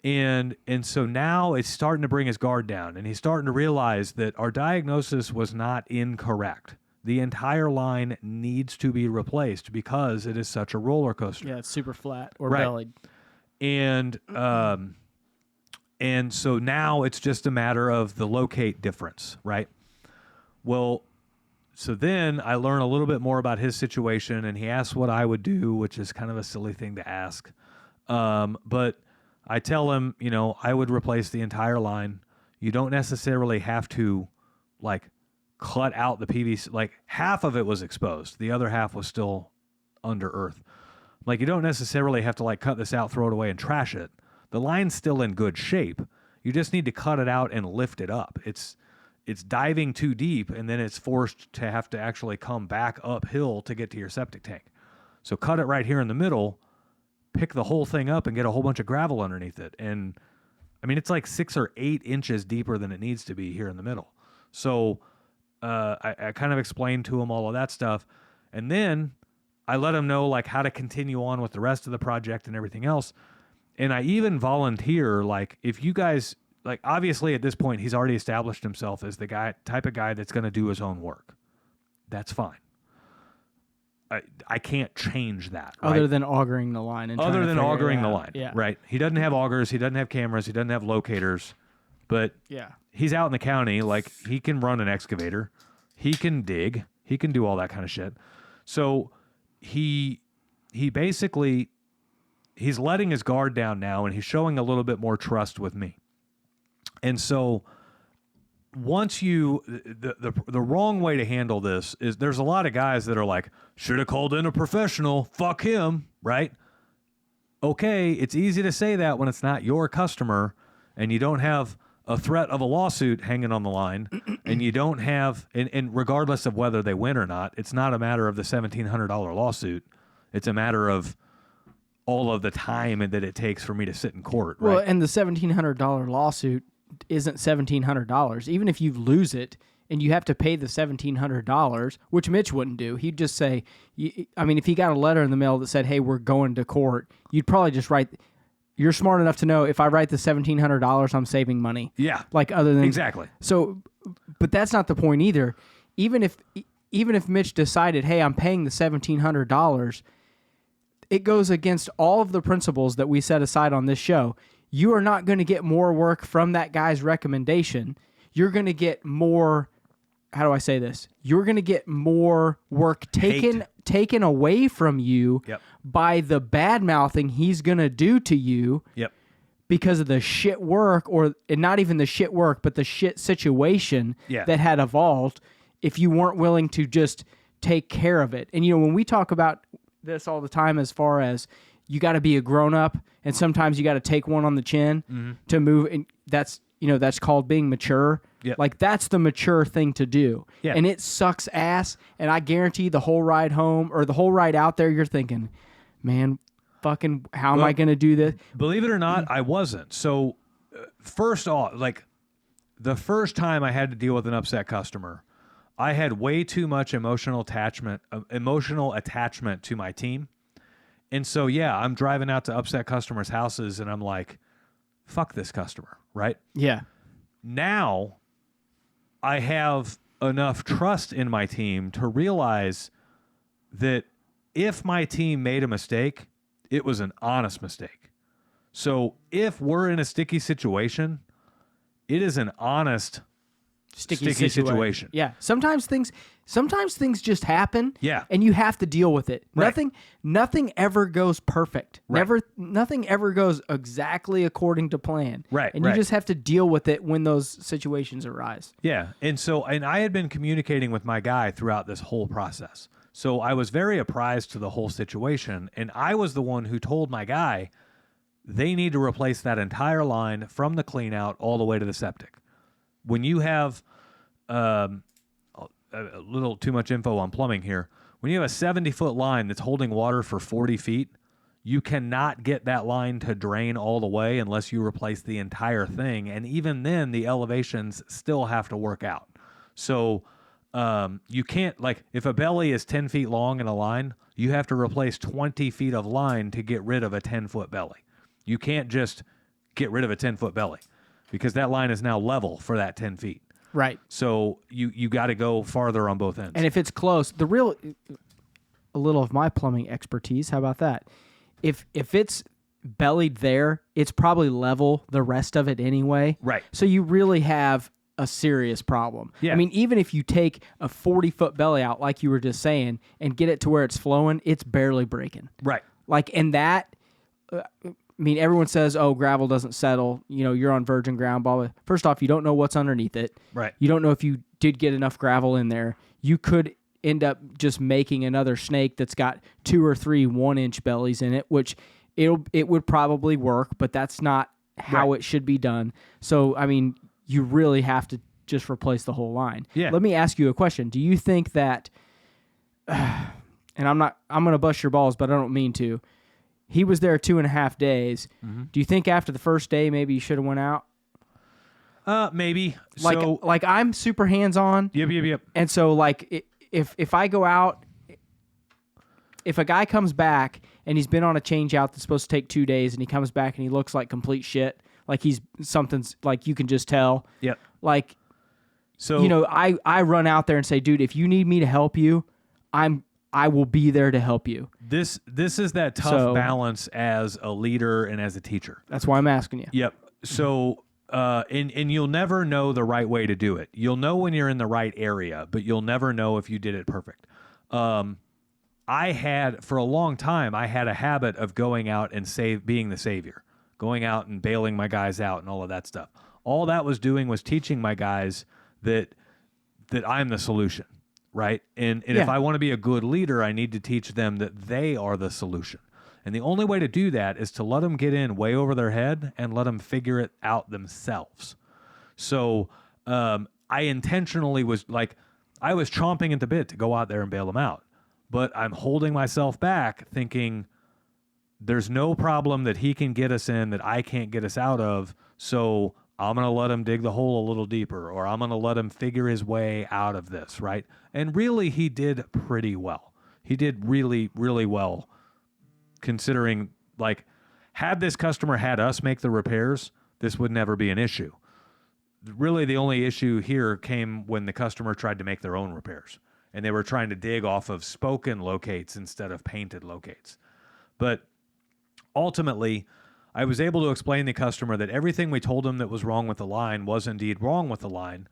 And so now it's starting to bring his guard down, and he's starting to realize that our diagnosis was not incorrect. The entire line needs to be replaced because it is such a roller coaster. Yeah, it's super flat or right. bellied. And so now it's just a matter of the locate difference, right? Well, so then I learn a little bit more about his situation, and he asks what I would do, which is kind of a silly thing to ask. But I tell him, I would replace the entire line. You don't necessarily have to, cut out the PVC. Half of it was exposed. The other half was still under earth. You don't necessarily have to, cut this out, throw it away, and trash it. The line's still in good shape. You just need to cut it out and lift it up. It's diving too deep, and then it's forced to have to actually come back uphill to get to your septic tank. So cut it right here in the middle, pick the whole thing up, and get a whole bunch of gravel underneath it. And it's like 6 or 8 inches deeper than it needs to be here in the middle. So I kind of explained to him all of that stuff. And then I let him know how to continue on with the rest of the project and everything else. And I even volunteer, if you guys, obviously at this point, he's already established himself as the type of guy that's going to do his own work. That's fine. I can't change that. Right? Other than augering the line. Yeah. Right. He doesn't have augers. He doesn't have cameras. He doesn't have locators. But yeah, he's out in the county. He can run an excavator. He can dig. He can do all that kind of shit. So he basically, he's letting his guard down now, and he's showing a little bit more trust with me. And so once the wrong way to handle this is, there's a lot of guys that are should have called in a professional, fuck him, right? Okay, it's easy to say that when it's not your customer and you don't have a threat of a lawsuit hanging on the line. and you don't have, and regardless of whether they win or not, it's not a matter of the $1,700 lawsuit. It's a matter of all of the time that it takes for me to sit in court. Right? Well, and the $1,700 lawsuit isn't $1,700. Even if you lose it and you have to pay the $1,700, which Mitch wouldn't do, he'd just say, I mean, if he got a letter in the mail that said, hey, we're going to court, you'd probably just write, you're smart enough to know if I write the $1,700, I'm saving money. Yeah. Like other than. Exactly. So, but that's not the point either. Even if Mitch decided, hey, I'm paying the $1,700, it goes against all of the principles that we set aside on this show. You are not going to get more work from that guy's recommendation. You're going to get more, how do I say this? You're going to get more work taken away from you by the bad mouthing he's going to do to you because of the shit work, and not even the shit work, but the shit situation that had evolved if you weren't willing to just take care of it. And, when we talk about this all the time as far as you got to be a grown-up, and sometimes you got to take one on the chin to move, and that's called being mature. Like, that's the mature thing to do. And it sucks ass, and I guarantee the whole ride home or the whole ride out there, you're thinking, man, fucking, how am I going to do this? Believe it or not, I wasn't. So, first off, like, the first time I had to deal with an upset customer, I had way too much emotional attachment to my team. And so, I'm driving out to upset customers' houses, and I'm like, fuck this customer, right? Yeah. Now, I have enough trust in my team to realize that if my team made a mistake, it was an honest mistake. So if we're in a sticky situation, it is an honest sticky situation. Yeah. Sometimes things just happen. Yeah. And you have to deal with it. Right. Nothing ever goes perfect. Right. Nothing ever goes exactly according to plan. Right. And you just have to deal with it when those situations arise. Yeah. And I had been communicating with my guy throughout this whole process. So I was very apprised to the whole situation, and I was the one who told my guy they need to replace that entire line from the clean out all the way to the septic. When you have a little too much info on plumbing here, when you have a 70-foot line that's holding water for 40 feet, you cannot get that line to drain all the way unless you replace the entire thing. And even then, the elevations still have to work out. So you can't, like, if a belly is 10 feet long in a line, you have to replace 20 feet of line to get rid of a 10-foot belly. You can't just get rid of a 10-foot belly, because that line is now level for that 10 feet. Right. So you got to go farther on both ends. And if it's close, a little of my plumbing expertise, how about that? If it's bellied there, it's probably level the rest of it anyway. Right. So you really have a serious problem. Yeah. I mean, even if you take a 40-foot belly out, like you were just saying, and get it to where it's flowing, it's barely breaking. Right. Like, and that... I mean, everyone says, oh, gravel doesn't settle. You're on virgin ground, blah, blah. First off, you don't know what's underneath it. Right. You don't know if you did get enough gravel in there. You could end up just making another snake that's got 2 or 3 1-inch bellies in it, which it would probably work, but that's not how it should be done. So, I mean, you really have to just replace the whole line. Yeah. Let me ask you a question. Do you think that, and I'm going to bust your balls, but I don't mean to, he was there 2.5 days. Mm-hmm. Do you think after the first day maybe you should have went out? Maybe. Like I'm super hands-on. Yep. And so like if I go out, if a guy comes back and he's been on a change out that's supposed to take 2 days and he comes back and he looks like complete shit, like something's like you can just tell. Yep. Like, so I run out there and say, dude, if you need me to help you, I will be there to help you. This is that tough balance as a leader and as a teacher. That's why I'm asking you. Yep. So, and you'll never know the right way to do it. You'll know when you're in the right area, but you'll never know if you did it perfect. For a long time, I had a habit of going out and being the savior, going out and bailing my guys out and all of that stuff. All that was doing was teaching my guys that I'm the solution. Right. And if I want to be a good leader, I need to teach them that they are the solution. And the only way to do that is to let them get in way over their head and let them figure it out themselves. So I I intentionally was like, I was chomping at the bit to go out there and bail him out. But I'm holding myself back thinking there's no problem that he can get us in that I can't get us out of. So I'm going to let him dig the hole a little deeper, or I'm going to let him figure his way out of this, right? And really, he did pretty well. He did really, really well, considering, like, had this customer had us make the repairs, this would never be an issue. Really, the only issue here came when the customer tried to make their own repairs, and they were trying to dig off of spoken locates instead of painted locates. But ultimately, I was able to explain to the customer that everything we told him that was wrong with the line was indeed wrong with the line,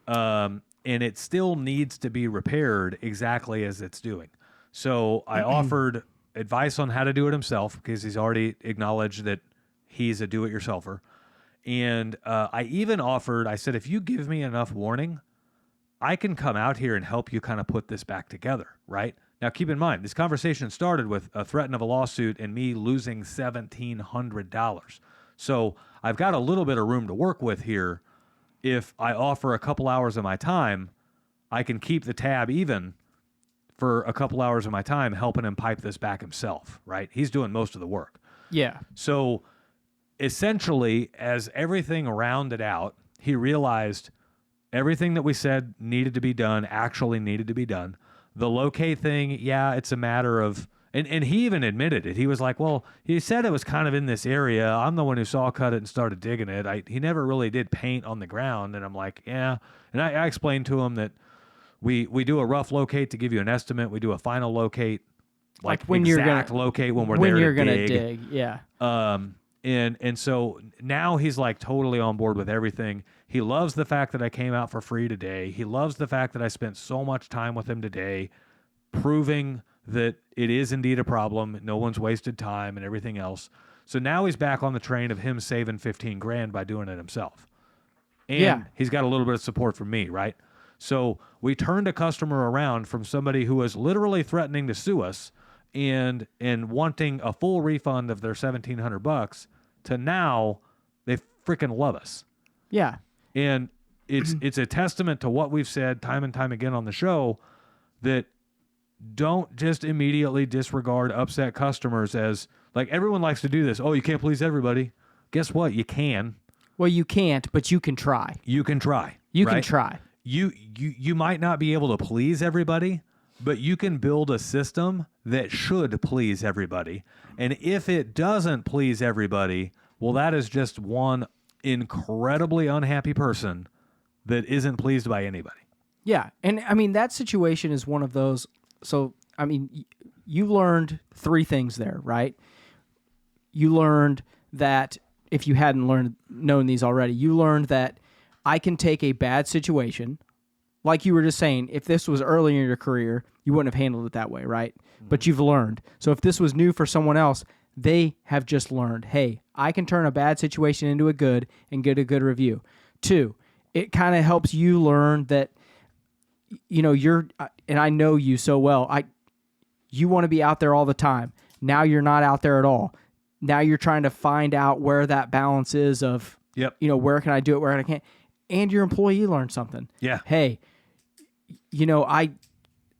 and it still needs to be repaired exactly as it's doing. So I offered advice on how to do it himself, because he's already acknowledged that he's a do-it-yourselfer. And I even offered, I said, if you give me enough warning, I can come out here and help you kind of put this back together, right? Now, keep in mind, this conversation started with a threat of a lawsuit and me losing $1,700. So I've got a little bit of room to work with here. If I offer a couple hours of my time, I can keep the tab even for a couple hours of my time helping him pipe this back himself, right? He's doing most of the work. Yeah. So essentially, as everything rounded out, he realized everything that we said needed to be done actually needed to be done. The locate thing, yeah, it's a matter of, and he even admitted it. He was like, well, he said it was kind of in this area. I'm the one who saw cut it and started digging it. He never really did paint on the ground. And I'm like, yeah. And I explained to him that we do a rough locate to give you an estimate. We do a final locate, like when you're exact gonna locate when we're when there you're to gonna dig. Yeah. And so now he's like totally on board with everything. He loves the fact that I came out for free today. He loves the fact that I spent so much time with him today, proving that it is indeed a problem. No one's wasted time and everything else. So now he's back on the train of him saving 15 grand by doing it himself. And he's got a little bit of support from me, right? So we turned a customer around from somebody who was literally threatening to sue us and wanting a full refund of their $1,700 to now they freaking love us. Yeah. And it's a testament to what we've said time and time again on the show, that don't just immediately disregard upset customers as, like, everyone likes to do this. Oh, you can't please everybody. Guess what? You can. Well, you can't, but you can try. You can try. You right? can try. You might not be able to please everybody, but you can build a system that should please everybody. And if it doesn't please everybody, well, that is just one incredibly unhappy person that isn't pleased by anybody. Yeah. And I mean, that situation is one of those. So, I mean, you learned 3 things there, right? You learned that, if you hadn't known these already, you learned that I can take a bad situation, like you were just saying, if this was earlier in your career, you wouldn't have handled it that way, right? Mm-hmm. But you've learned. So if this was new for someone else, they have just learned, hey, I can turn a bad situation into a good and get a good review. 2, it kind of helps you learn that, you know, and I know you so well, you want to be out there all the time. Now you're not out there at all. Now you're trying to find out where that balance is of, you know, where can I do it, where I can't. And your employee learned something. Yeah. Hey, you know,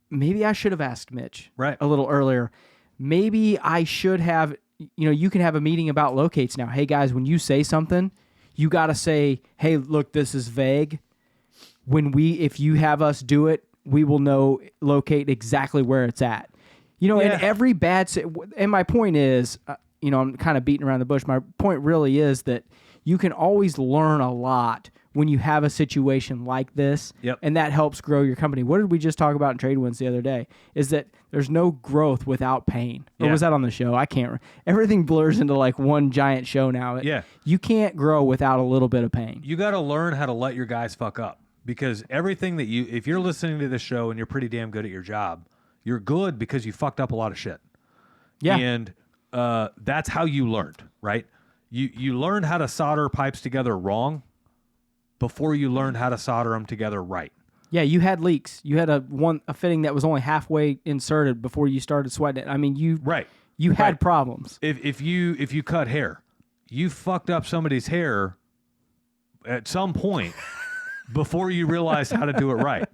maybe I should have asked Mitch a little earlier. Maybe I should have, you know, you can have a meeting about locates now. Hey guys, when you say something, you got to say, hey, look, this is vague. If you have us do it, we will locate exactly where it's at. You know, and every and my point is, you know, I'm kind of beating around the bush. My point really is that you can always learn a lot when you have a situation like this, and that helps grow your company. What did we just talk about in Trade Winds the other day? Is that there's no growth without pain. Or was that on the show? I can't. Everything blurs into like one giant show now. You can't grow without a little bit of pain. You got to learn how to let your guys fuck up, because everything that if you're listening to this show and you're pretty damn good at your job, you're good because you fucked up a lot of shit. Yeah. And that's how you learned, right? You learned how to solder pipes together wrong before you learned how to solder them together right. Yeah, you had leaks. You had a fitting that was only halfway inserted before you started sweating it. I mean, you had problems. If you cut hair, you fucked up somebody's hair at some point before you realized how to do it right.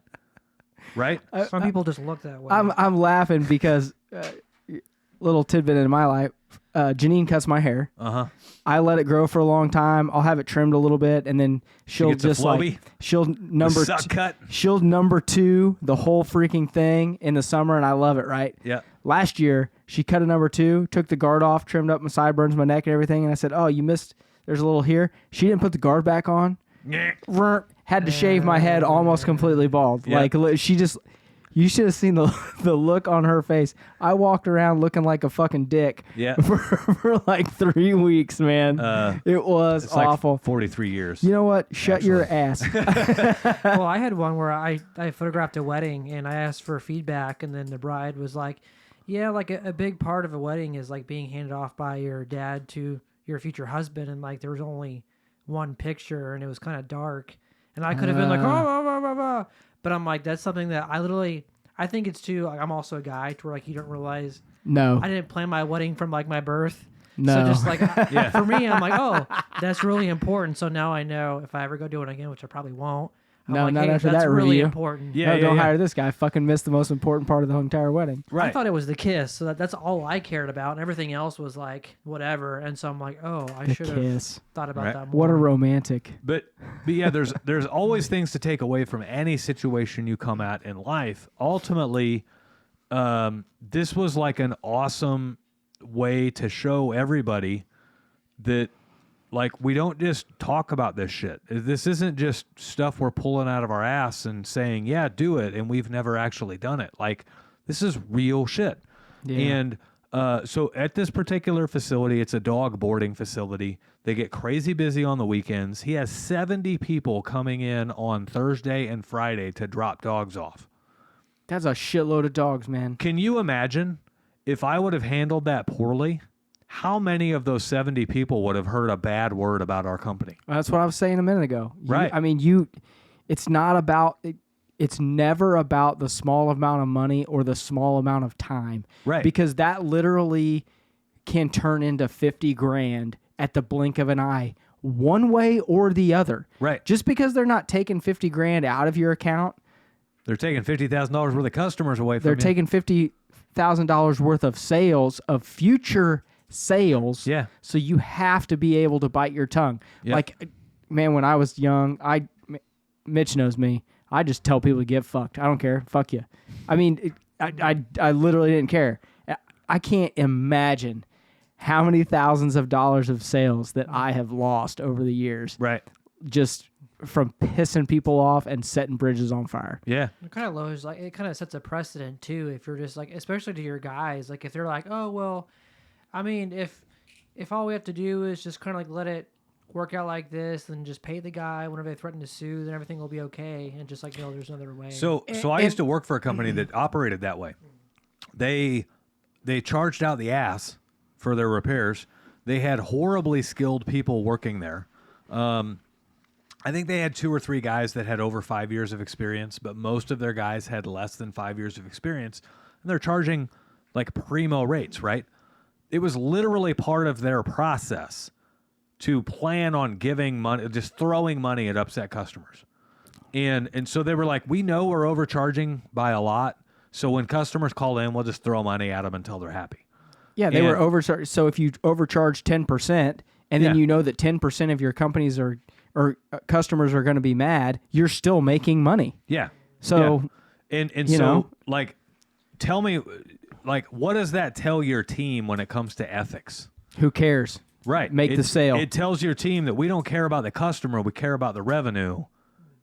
Right? Some people just look that way. I'm laughing because little tidbit in my life. Janine cuts my hair. I let it grow for a long time. I'll have it trimmed a little bit, and then she'll gets a just Flowbee? she'll number two the whole freaking thing in the summer, and I love it. Right? Yeah. Last year she cut a number two, took the guard off, trimmed up my sideburns, my neck, and everything, and I said, "Oh, you missed. There's a little here." She didn't put the guard back on. Had to shave my head almost completely bald. Yeah. Like she just. You should have seen the look on her face. I walked around looking like a fucking dick for like 3 weeks, man. It was It's awful. like 43 years. You know what? Shut your ass. Well, I had one where I photographed a wedding and I asked for feedback, and then the bride was like, yeah, like a big part of a wedding is like being handed off by your dad to your future husband, and like there was only one picture and it was kind of dark, and I could have been like, oh. But I'm like, that's something that I think it's too, like, I'm also a guy to where like you don't realize No. I didn't plan my wedding from like my birth. No. So just like, for me, I'm like, oh, that's really important. So now I know if I ever go do it again, which I probably won't. I'm No, like, not hey, after that's that really review. important. Yeah, No, don't hire this guy. Fucking missed the most important part of the entire wedding. Right. I thought it was the kiss, so that's all I cared about, and everything else was like whatever. And so I'm like, oh, I The should have kiss. thought about Right. that more. What a romantic. But yeah, there's always things to take away from any situation you come at in life. Ultimately, this was like an awesome way to show everybody that, like, we don't just talk about this shit. This isn't just stuff we're pulling out of our ass and saying, yeah, do it, and we've never actually done it. Like, this is real shit. Yeah. And so at this particular facility, it's a dog boarding facility. They get crazy busy on the weekends. He has 70 people coming in on Thursday and Friday to drop dogs off. That's a shitload of dogs, man. Can you imagine if I would have handled that poorly? How many of those 70 people would have heard a bad word about our company? That's what I was saying a minute ago. Right. I mean, it's not about, it's never about the small amount of money or the small amount of time. Right. Because that literally can turn into 50 grand at the blink of an eye, one way or the other. Right. Just because they're not taking 50 grand out of your account, They're taking $50,000 worth of customers away from they're you. taking $50,000 worth of sales, of future sales. Yeah. So you have to be able to bite your tongue. Yeah. Like, man, when I was young, Mitch knows me. I just tell people to get fucked. I don't care. Fuck you. I mean, I literally didn't care. I can't imagine how many thousands of dollars of sales that I have lost over the years. Right. Just from pissing people off and setting bridges on fire. Yeah. It kind of lowers, like, it kind of sets a precedent too. If you're just like, especially to your guys, like if they're like, oh well, I mean, if all we have to do is just kind of like let it work out like this, then just pay the guy whenever they threaten to sue, then everything will be okay. And just like, no, there's another way. So I used to work for a company that operated that way. They charged out the ass for their repairs. They had horribly skilled people working there. I think they had 2 or 3 guys that had over 5 years of experience, but most of their guys had less than 5 years of experience, and they're charging like primo rates, right? It was literally part of their process to plan on giving money, just throwing money at upset customers. And so they were like, we know we're overcharging by a lot, so when customers call in, we'll just throw money at them until they're happy. Yeah, they were overcharged. So if you overcharge 10%, and then you know that 10% of your companies or customers are going to be mad, you're still making money. Yeah. So, yeah. And you so know? like, tell me, like, what does that tell your team when it comes to ethics? who cares? Right. Make the sale. It tells your team that we don't care about the customer, we care about the revenue,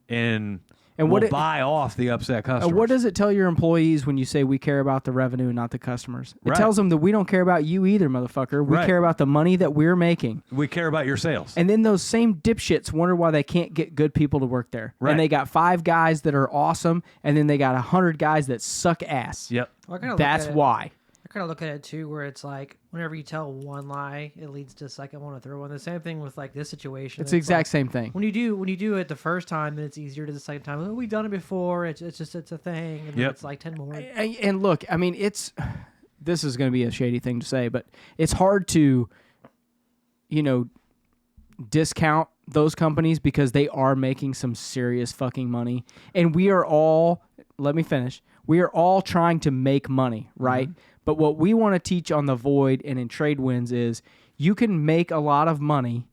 and we'll buy off the upset customers. What does it tell your employees when you say we care about the revenue and not the customers? It Right. tells them that we don't care about you either, motherfucker. We Right. care about the money that we're making. We care about your sales. And then those same dipshits wonder why they can't get good people to work there. Right. And they got 5 guys that are awesome, and then they got 100 guys that suck ass. Yep. Well, I kinda look That's at it- why. I kind of look at it too, where it's like whenever you tell one lie, it leads to a second one, a third one. The same thing with like this situation. It's the exact like, same thing. When you do it the first time, then it's easier to the second time. Oh, we've done it before. It's a thing, and then Yep. it's like 10 more. And look, I mean, this is going to be a shady thing to say, but it's hard to, discount those companies because they are making some serious fucking money. And we are all, let me finish, we are all trying to make money, right? But what we want to teach on the Void and in Trade Winds is you can make a lot of money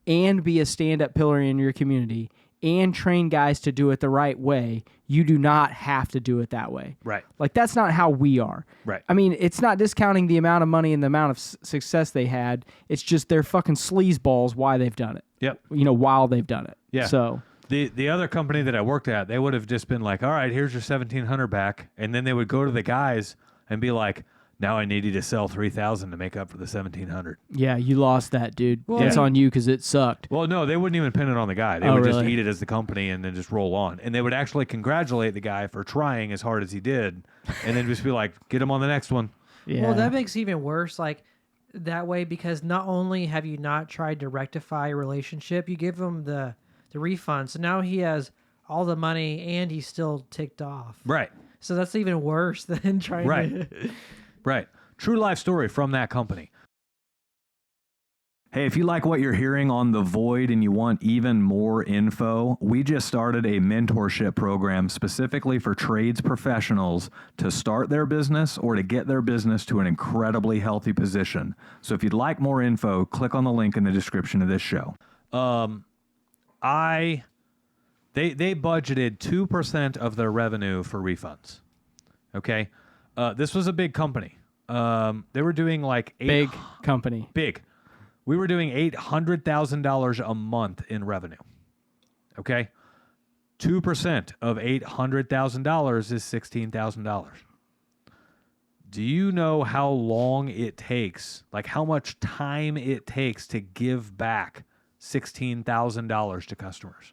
and be a stand-up pillar in your community and train guys to do it the right way. You do not have to do it that way. Right. Like, that's not how we are. Right. I mean, it's not discounting the amount of money and the amount of success they had. It's just they're fucking sleazeballs why they've done it. Yep. While they've done it. Yeah. So the other company that I worked at, they would have just been like, all right, here's your 1,700 back. And then they would go to the guys and be like, now I need you to sell 3,000 to make up for the 1,700. yeah, you lost that, dude. Well, It's yeah. on you because it sucked. Well, no, they wouldn't even pin it on the guy. They Oh, would just really? eat it as the company and then just roll on. And they would actually congratulate the guy for trying as hard as he did, and then just be like, get him on the next one. Yeah. Well, that makes it even worse. Like that way, because not only have you not tried to rectify a relationship, you give him the refund. So now he has all the money and he's still ticked off. Right. So that's even worse than trying Right. to. Right. True life story from that company. Hey, if you like what you're hearing on The Void and you want even more info, we just started a mentorship program specifically for trades professionals to start their business or to get their business to an incredibly healthy position. So if you'd like more info, click on the link in the description of this show. They budgeted 2% of their revenue for refunds. Okay? This was a big company. They were doing like big company. big. We were doing $800,000 a month in revenue. Okay? 2% of $800,000 is $16,000. Do you know how long it takes, like how much time it takes to give back $16,000 to customers?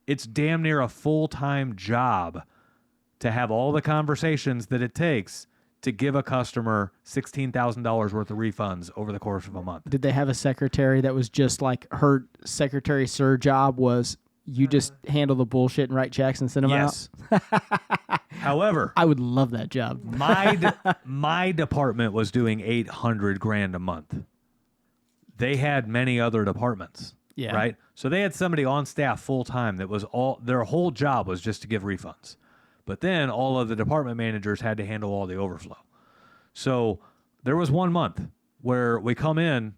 It's damn near a full-time job to have all the conversations that it takes to give a customer $16,000 worth of refunds over the course of a month. Did they have a secretary that was just like her secretary sir job was you just handle the bullshit and write checks and send them Yes. However, out? I would love that job. my department was doing $800,000 a month. They had many other departments. Yeah. Right. So they had somebody on staff full time that was their whole job was just to give refunds. But then all of the department managers had to handle all the overflow. So there was 1 month where we come in,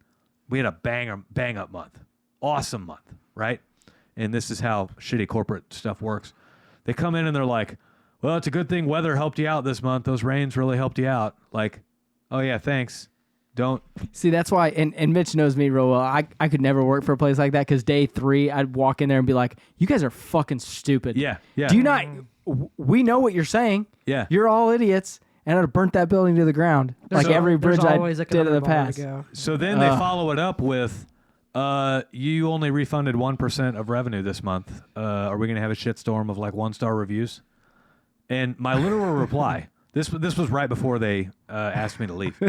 we had a bang up month. Awesome month, right? And this is how shitty corporate stuff works. They come in and they're like, well, it's a good thing weather helped you out this month. Those rains really helped you out. Like, oh yeah, thanks. Don't. See, that's why, and Mitch knows me real well. I could never work for a place like that because day 3, I'd walk in there and be like, you guys are fucking stupid. Yeah, yeah. Do you not, we know what you're saying. Yeah. You're all idiots. And I'd have burnt that building to the ground. There's like every bridge I always did in the another ball to past. go. So then they follow it up with, you only refunded 1% of revenue this month. Are we going to have a shitstorm of like 1-star reviews? And my literal reply, this was right before they asked me to leave.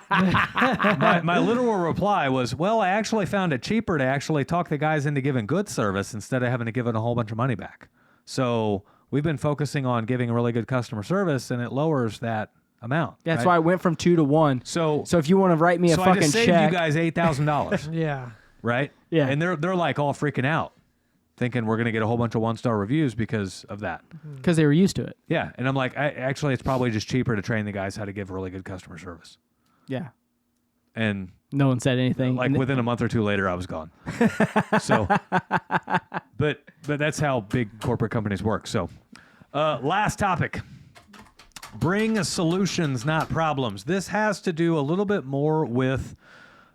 my literal reply was, well, I actually found it cheaper to actually talk the guys into giving good service instead of having to give it a whole bunch of money back. So we've been focusing on giving really good customer service, and it lowers that amount. That's right? why I went from 2 to 1. So if you want to write me a I fucking just saved check, you guys $8,000. Yeah. Right? Yeah. And they're like all freaking out, thinking we're gonna get a whole bunch of 1-star reviews because of that. because they were used to it. Yeah. And I'm like, actually, it's probably just cheaper to train the guys how to give really good customer service. Yeah. And No one said anything. like And within a month or two later, I was gone. So, but that's how big corporate companies work. So, last topic. Bring solutions, not problems. This has to do a little bit more with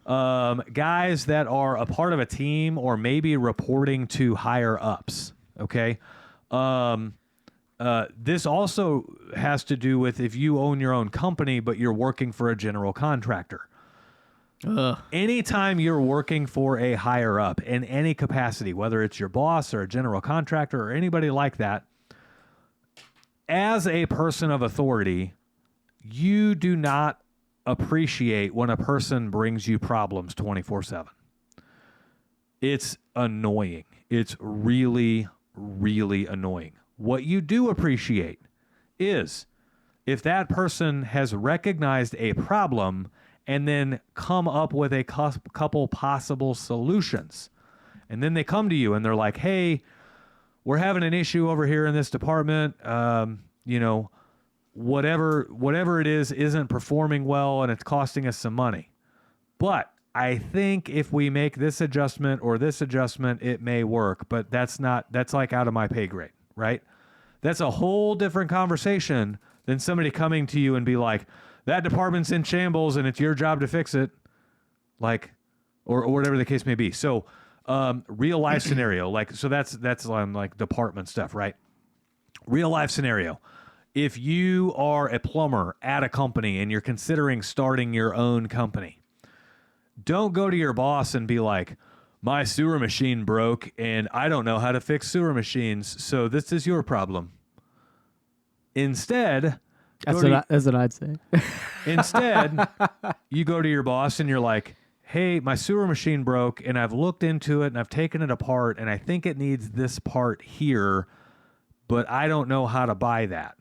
guys that are a part of a team or maybe reporting to higher ups. Okay. This also has to do with if you own your own company, but you're working for a general contractor. Anytime you're working for a higher up in any capacity, whether it's your boss or a general contractor or anybody like that, as a person of authority, you do not appreciate when a person brings you problems 24/7. It's annoying. It's really, really annoying. What you do appreciate is if that person has recognized a problem and then come up with a couple possible solutions. And then they come to you and they're like, hey, we're having an issue over here in this department. You know, whatever it is isn't performing well and it's costing us some money. But I think if we make this adjustment or this adjustment, it may work. But that's like out of my pay grade, right? That's a whole different conversation than somebody coming to you and be like, that department's in shambles and it's your job to fix it. Like, or whatever the case may be. So, real life scenario, like, so that's like department stuff, right? Real life scenario. If you are a plumber at a company and you're considering starting your own company, don't go to your boss and be like, my sewer machine broke and I don't know how to fix sewer machines, so this is your problem. Instead, that's what I'd say. Instead, you go to your boss and you're like, hey, my sewer machine broke and I've looked into it and I've taken it apart and I think it needs this part here, but I don't know how to buy that.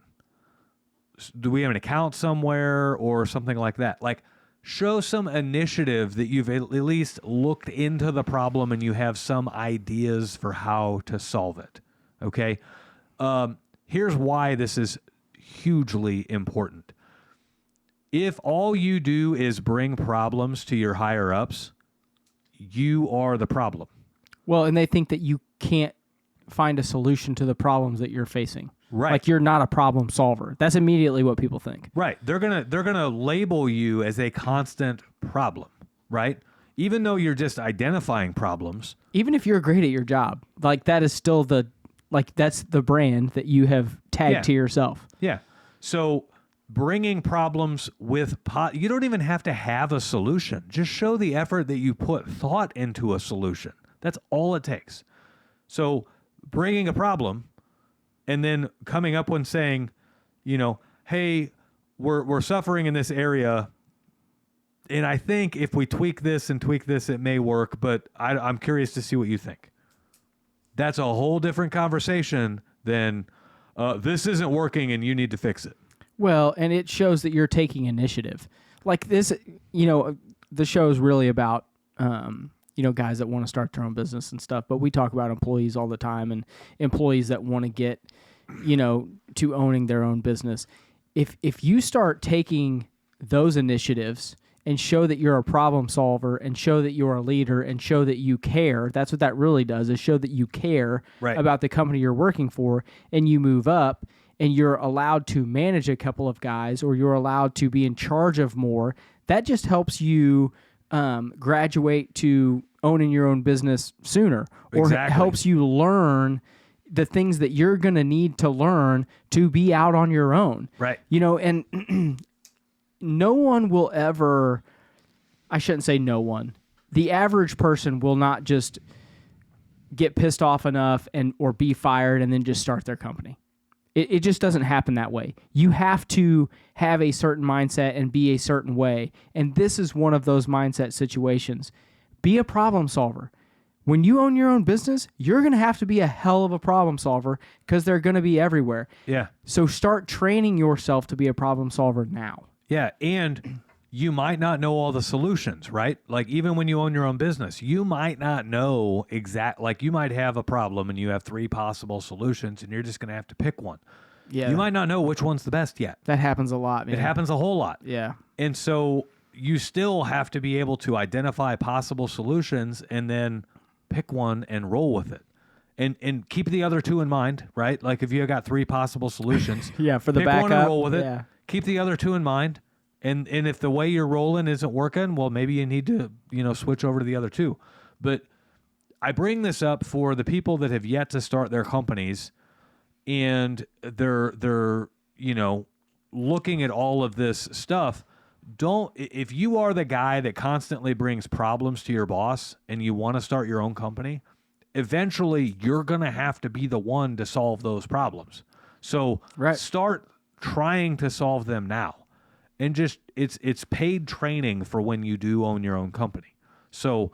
Do we have an account somewhere or something like that? Like, show some initiative that you've at least looked into the problem and you have some ideas for how to solve it. Okay? Here's why this is hugely important. If all you do is bring problems to your higher ups, you are the problem. Well, and they think that you can't find a solution to the problems that you're facing. Right. Like you're not a problem solver. That's immediately what people think. Right. They're gonna label you as a constant problem, right? Even though you're just identifying problems. Even if you're great at your job, like that is still that's the brand that you have tagged to yourself. Yeah. So bringing problems with you don't even have to have a solution. Just show the effort that you put thought into a solution. That's all it takes. So bringing a problem and then coming up when saying, you know, hey, we're suffering in this area, and I think if we tweak this and tweak this, it may work, but I'm curious to see what you think. That's a whole different conversation than this isn't working and you need to fix it. Well, and it shows that you're taking initiative. Like this, you know, the show is really about, you know, guys that want to start their own business and stuff, but we talk about employees all the time and employees that want to get, you know, to owning their own business. If you start taking those initiatives and show that you're a problem solver and show that you're a leader and show that you care, that's what that really does, is show that you care about the company you're working for, and you move up and you're allowed to manage a couple of guys or you're allowed to be in charge of more. That just helps you graduate to owning your own business sooner, or helps you learn the things that you're going to need to learn to be out on your own. Right. You know, and no one will ever, I shouldn't say no one, the average person will not just get pissed off enough or be fired and then just start their company. It just doesn't happen that way. You have to have a certain mindset and be a certain way. And this is one of those mindset situations. Be a problem solver. When you own your own business, you're going to have to be a hell of a problem solver because they're going to be everywhere. Yeah. So start training yourself to be a problem solver now. Yeah, and you might not know all the solutions, right? Like even when you own your own business, you might not know like you might have a problem and you have 3 possible solutions and you're just going to have to pick one. Yeah. You might not know which one's the best yet. That happens a lot, man. It happens a whole lot. Yeah. And so you still have to be able to identify possible solutions and then pick one and roll with it. And keep the other 2 in mind, right? Like if you got 3 possible solutions, yeah, for the pick backup, one and roll with it. Yeah. Keep the other 2 in mind. And if the way you're rolling isn't working, well, maybe you need to, you know, switch over to the other 2. But I bring this up for the people that have yet to start their companies and they're, you know, looking at all of this stuff. If you are the guy that constantly brings problems to your boss and you want to start your own company, eventually you're going to have to be the one to solve those problems. So start trying to solve them now. And just it's paid training for when you do own your own company. So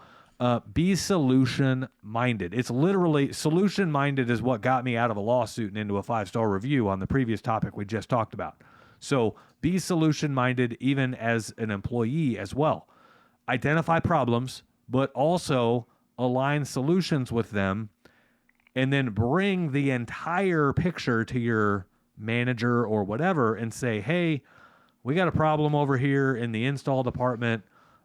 be solution minded. It's literally solution minded is what got me out of a lawsuit and into a 5-star review on the previous topic we just talked about. So be solution minded even as an employee as well. Identify problems, but also align solutions with them, and then bring the entire picture to your manager or whatever and say, hey, we got a problem over here in the install department.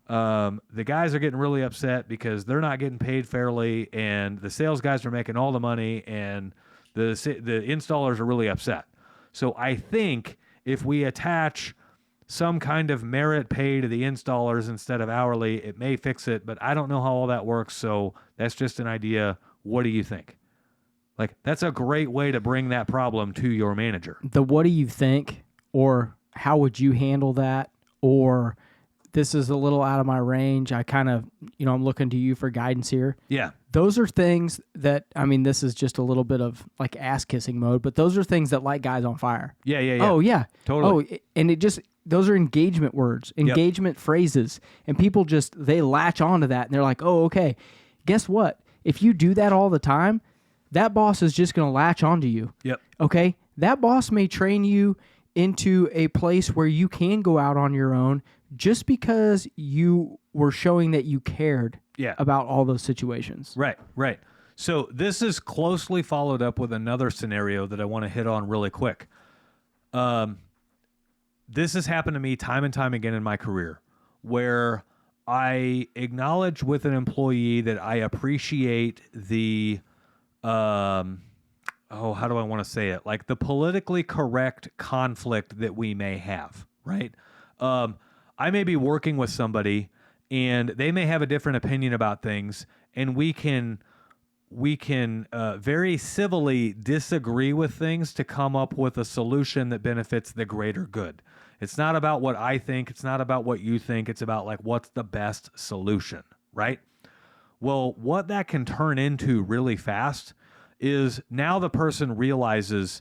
The guys are getting really upset because they're not getting paid fairly, and the sales guys are making all the money, and the installers are really upset. So I think if we attach some kind of merit pay to the installers instead of hourly, it may fix it, but I don't know how all that works, so that's just an idea. What do you think? Like, that's a great way to bring that problem to your manager. The what do you think, or how would you handle that, or this is a little out of my range. I kind of, I'm looking to you for guidance here. Yeah. Those are things that, this is just a little bit of like ass kissing mode, but those are things that light guys on fire. Yeah. Oh, yeah. Totally. Oh, and those are engagement words, engagement phrases, and people they latch onto that, and they're like, oh, okay, guess what? If you do that all the time, that boss is just going to latch onto you. Yep. Okay? That boss may train you into a place where you can go out on your own just because you were showing that you cared about all those situations. Right. So this is closely followed up with another scenario that I want to hit on really quick. This has happened to me time and time again in my career, where I acknowledge with an employee that I appreciate the, how do I want to say it? Like the politically correct conflict that we may have, right? I may be working with somebody and they may have a different opinion about things, and we can very civilly disagree with things to come up with a solution that benefits the greater good. It's not about what I think. It's not about what you think. It's about like what's the best solution, right? Well, what that can turn into really fast is now the person realizes,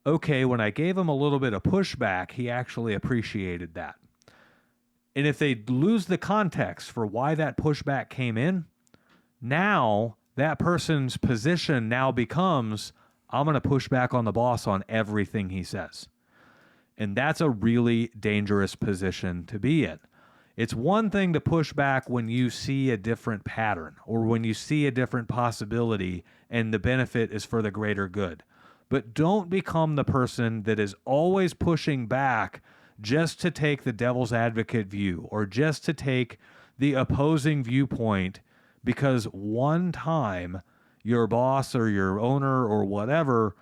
okay, when I gave him a little bit of pushback, he actually appreciated that. And if they lose the context for why that pushback came in, now that person's position now becomes, I'm going to push back on the boss on everything he says. And that's a really dangerous position to be in. It's one thing to push back when you see a different pattern or when you see a different possibility and the benefit is for the greater good. But don't become the person that is always pushing back just to take the devil's advocate view or just to take the opposing viewpoint because one time your boss or your owner or whatever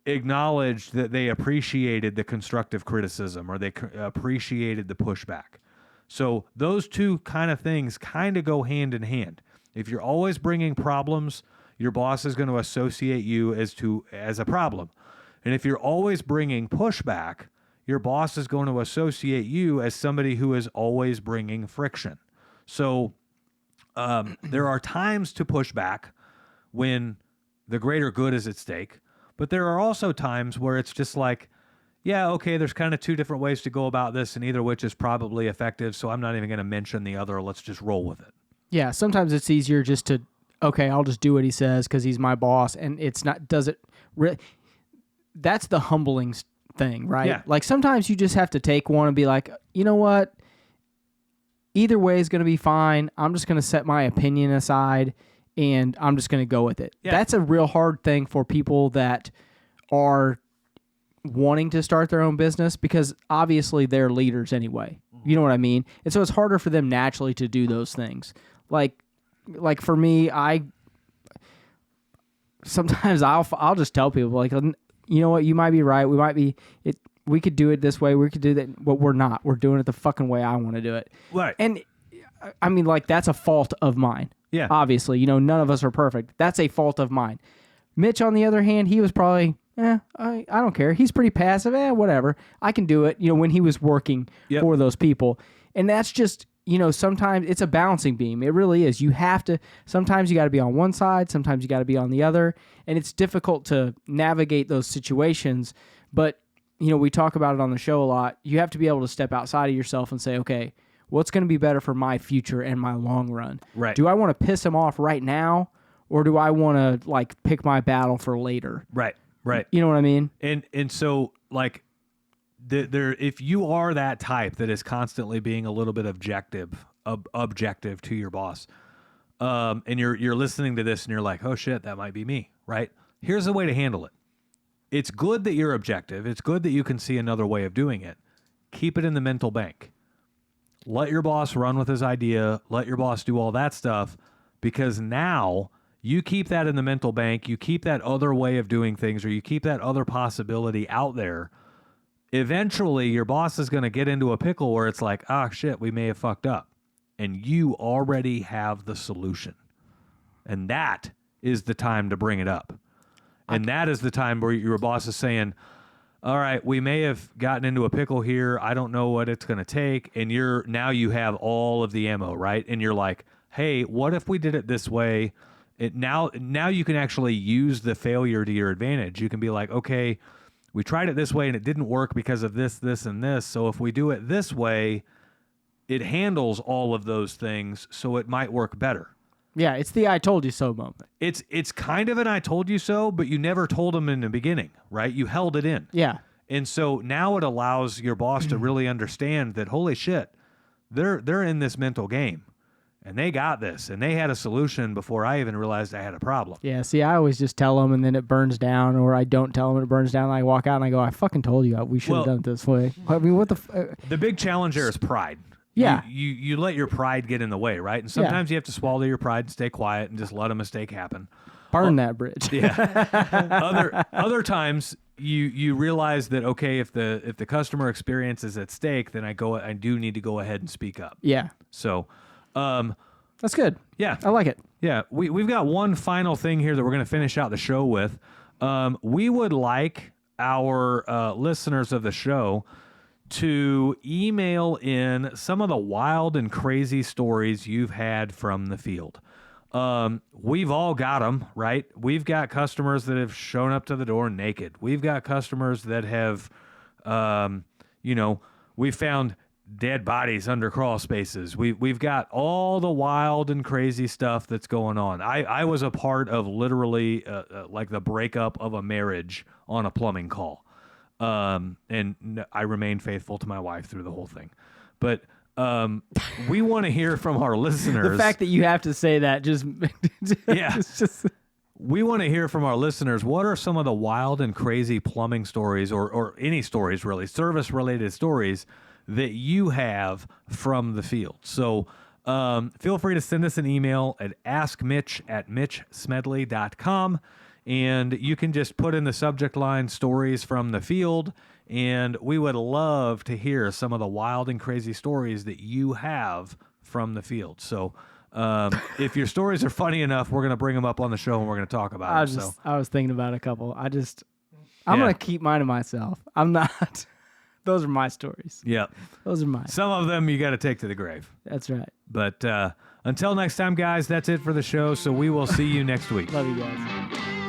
acknowledged that they appreciated the constructive criticism or they appreciated the pushback. So those two kind of things kind of go hand in hand. If you're always bringing problems, your boss is going to associate you as a problem. And if you're always bringing pushback, your boss is going to associate you as somebody who is always bringing friction. So there are times to push back when the greater good is at stake, but there are also times where it's just like, yeah, okay, there's kind of two different ways to go about this, and either which is probably effective, so I'm not even going to mention the other. Let's just roll with it. Yeah, sometimes it's easier just to, okay, I'll just do what he says because he's my boss, and it's not, that's the humbling thing, right? Yeah. Like sometimes you just have to take one and be like, you know what? Either way is going to be fine. I'm just going to set my opinion aside and I'm just going to go with it. Yeah. That's a real hard thing for people that are wanting to start their own business because obviously they're leaders anyway. You know what I mean? And so it's harder for them naturally to do those things. Like for me, sometimes I'll just tell people like, you know what, you might be right. We could do it this way. We could do that, but we're not. We're doing it the fucking way I want to do it. Right. And I mean, like, that's a fault of mine. Yeah. Obviously, none of us are perfect. That's a fault of mine. Mitch, on the other hand, he was probably, I don't care. He's pretty passive. Whatever. I can do it, when he was working for those people. And that's just, sometimes it's a balancing beam. It really is. Sometimes you got to be on one side. Sometimes you got to be on the other. And it's difficult to navigate those situations. But, we talk about it on the show a lot. You have to be able to step outside of yourself and say, okay, what's going to be better for my future and my long run? Right. Do I want to piss him off right now? Or do I want to pick my battle for later? Right. You know what I mean? And so if you are that type that is constantly being a little bit objective to your boss, and you're listening to this and you're like, oh shit, that might be me, right? Here's a way to handle it. It's good that you're objective. It's good that you can see another way of doing it. Keep it in the mental bank. Let your boss run with his idea. Let your boss do all that stuff, because now you keep that in the mental bank. You keep that other way of doing things, or you keep that other possibility out there. Eventually, your boss is going to get into a pickle where it's like, ah, shit, we may have fucked up. And you already have the solution. And that is the time to bring it up. And that is the time where your boss is saying, all right, we may have gotten into a pickle here. I don't know what it's going to take. And now you have all of the ammo, right? And you're like, hey, what if we did it this way? Now you can actually use the failure to your advantage. You can be like, okay, we tried it this way and it didn't work because of this, this, and this. So if we do it this way, it handles all of those things, so it might work better. Yeah, it's the I told you so moment. It's kind of an I told you so, but you never told them in the beginning, right? You held it in. Yeah. And so now it allows your boss to really understand that, holy shit, they're in this mental game. And they got this, and they had a solution before I even realized I had a problem. Yeah, see, I always just tell them, and then it burns down, or I don't tell them, and it burns down, and I walk out, and I go, I fucking told you we should have done it this way. I mean, what the... The big challenge there is pride. Yeah. You let your pride get in the way, right? And sometimes you have to swallow your pride and stay quiet and just let a mistake happen. Burn that bridge. Yeah. Other times you realize that, okay, if the customer experience is at stake, then I do need to go ahead and speak up. Yeah. So, that's good. Yeah. I like it. Yeah. We've got one final thing here that we're going to finish out the show with. We would like our listeners of the show to email in some of the wild and crazy stories you've had from the field. We've all got them, right? We've got customers that have shown up to the door naked. We've got customers that have, we found dead bodies under crawl spaces. We've got all the wild and crazy stuff that's going on. I was a part of literally like the breakup of a marriage on a plumbing call. And I remained faithful to my wife through the whole thing. But we want to hear from our listeners. The fact that you have to say that just... Yeah. It's just... We want to hear from our listeners. What are some of the wild and crazy plumbing stories, or any stories really, service-related stories that you have from the field? So feel free to send us an email at askmitch@mitchsmedley.com. And you can just put in the subject line stories from the field, and we would love to hear some of the wild and crazy stories that you have from the field. So if your stories are funny enough, we're going to bring them up on the show and we're going to talk about them. I was thinking about a couple. I'm going to keep mine to myself. I'm not. Those are my stories. Yeah. Those are mine. Some of them you got to take to the grave. That's right. But until next time, guys, that's it for the show. So we will see you next week. Love you guys.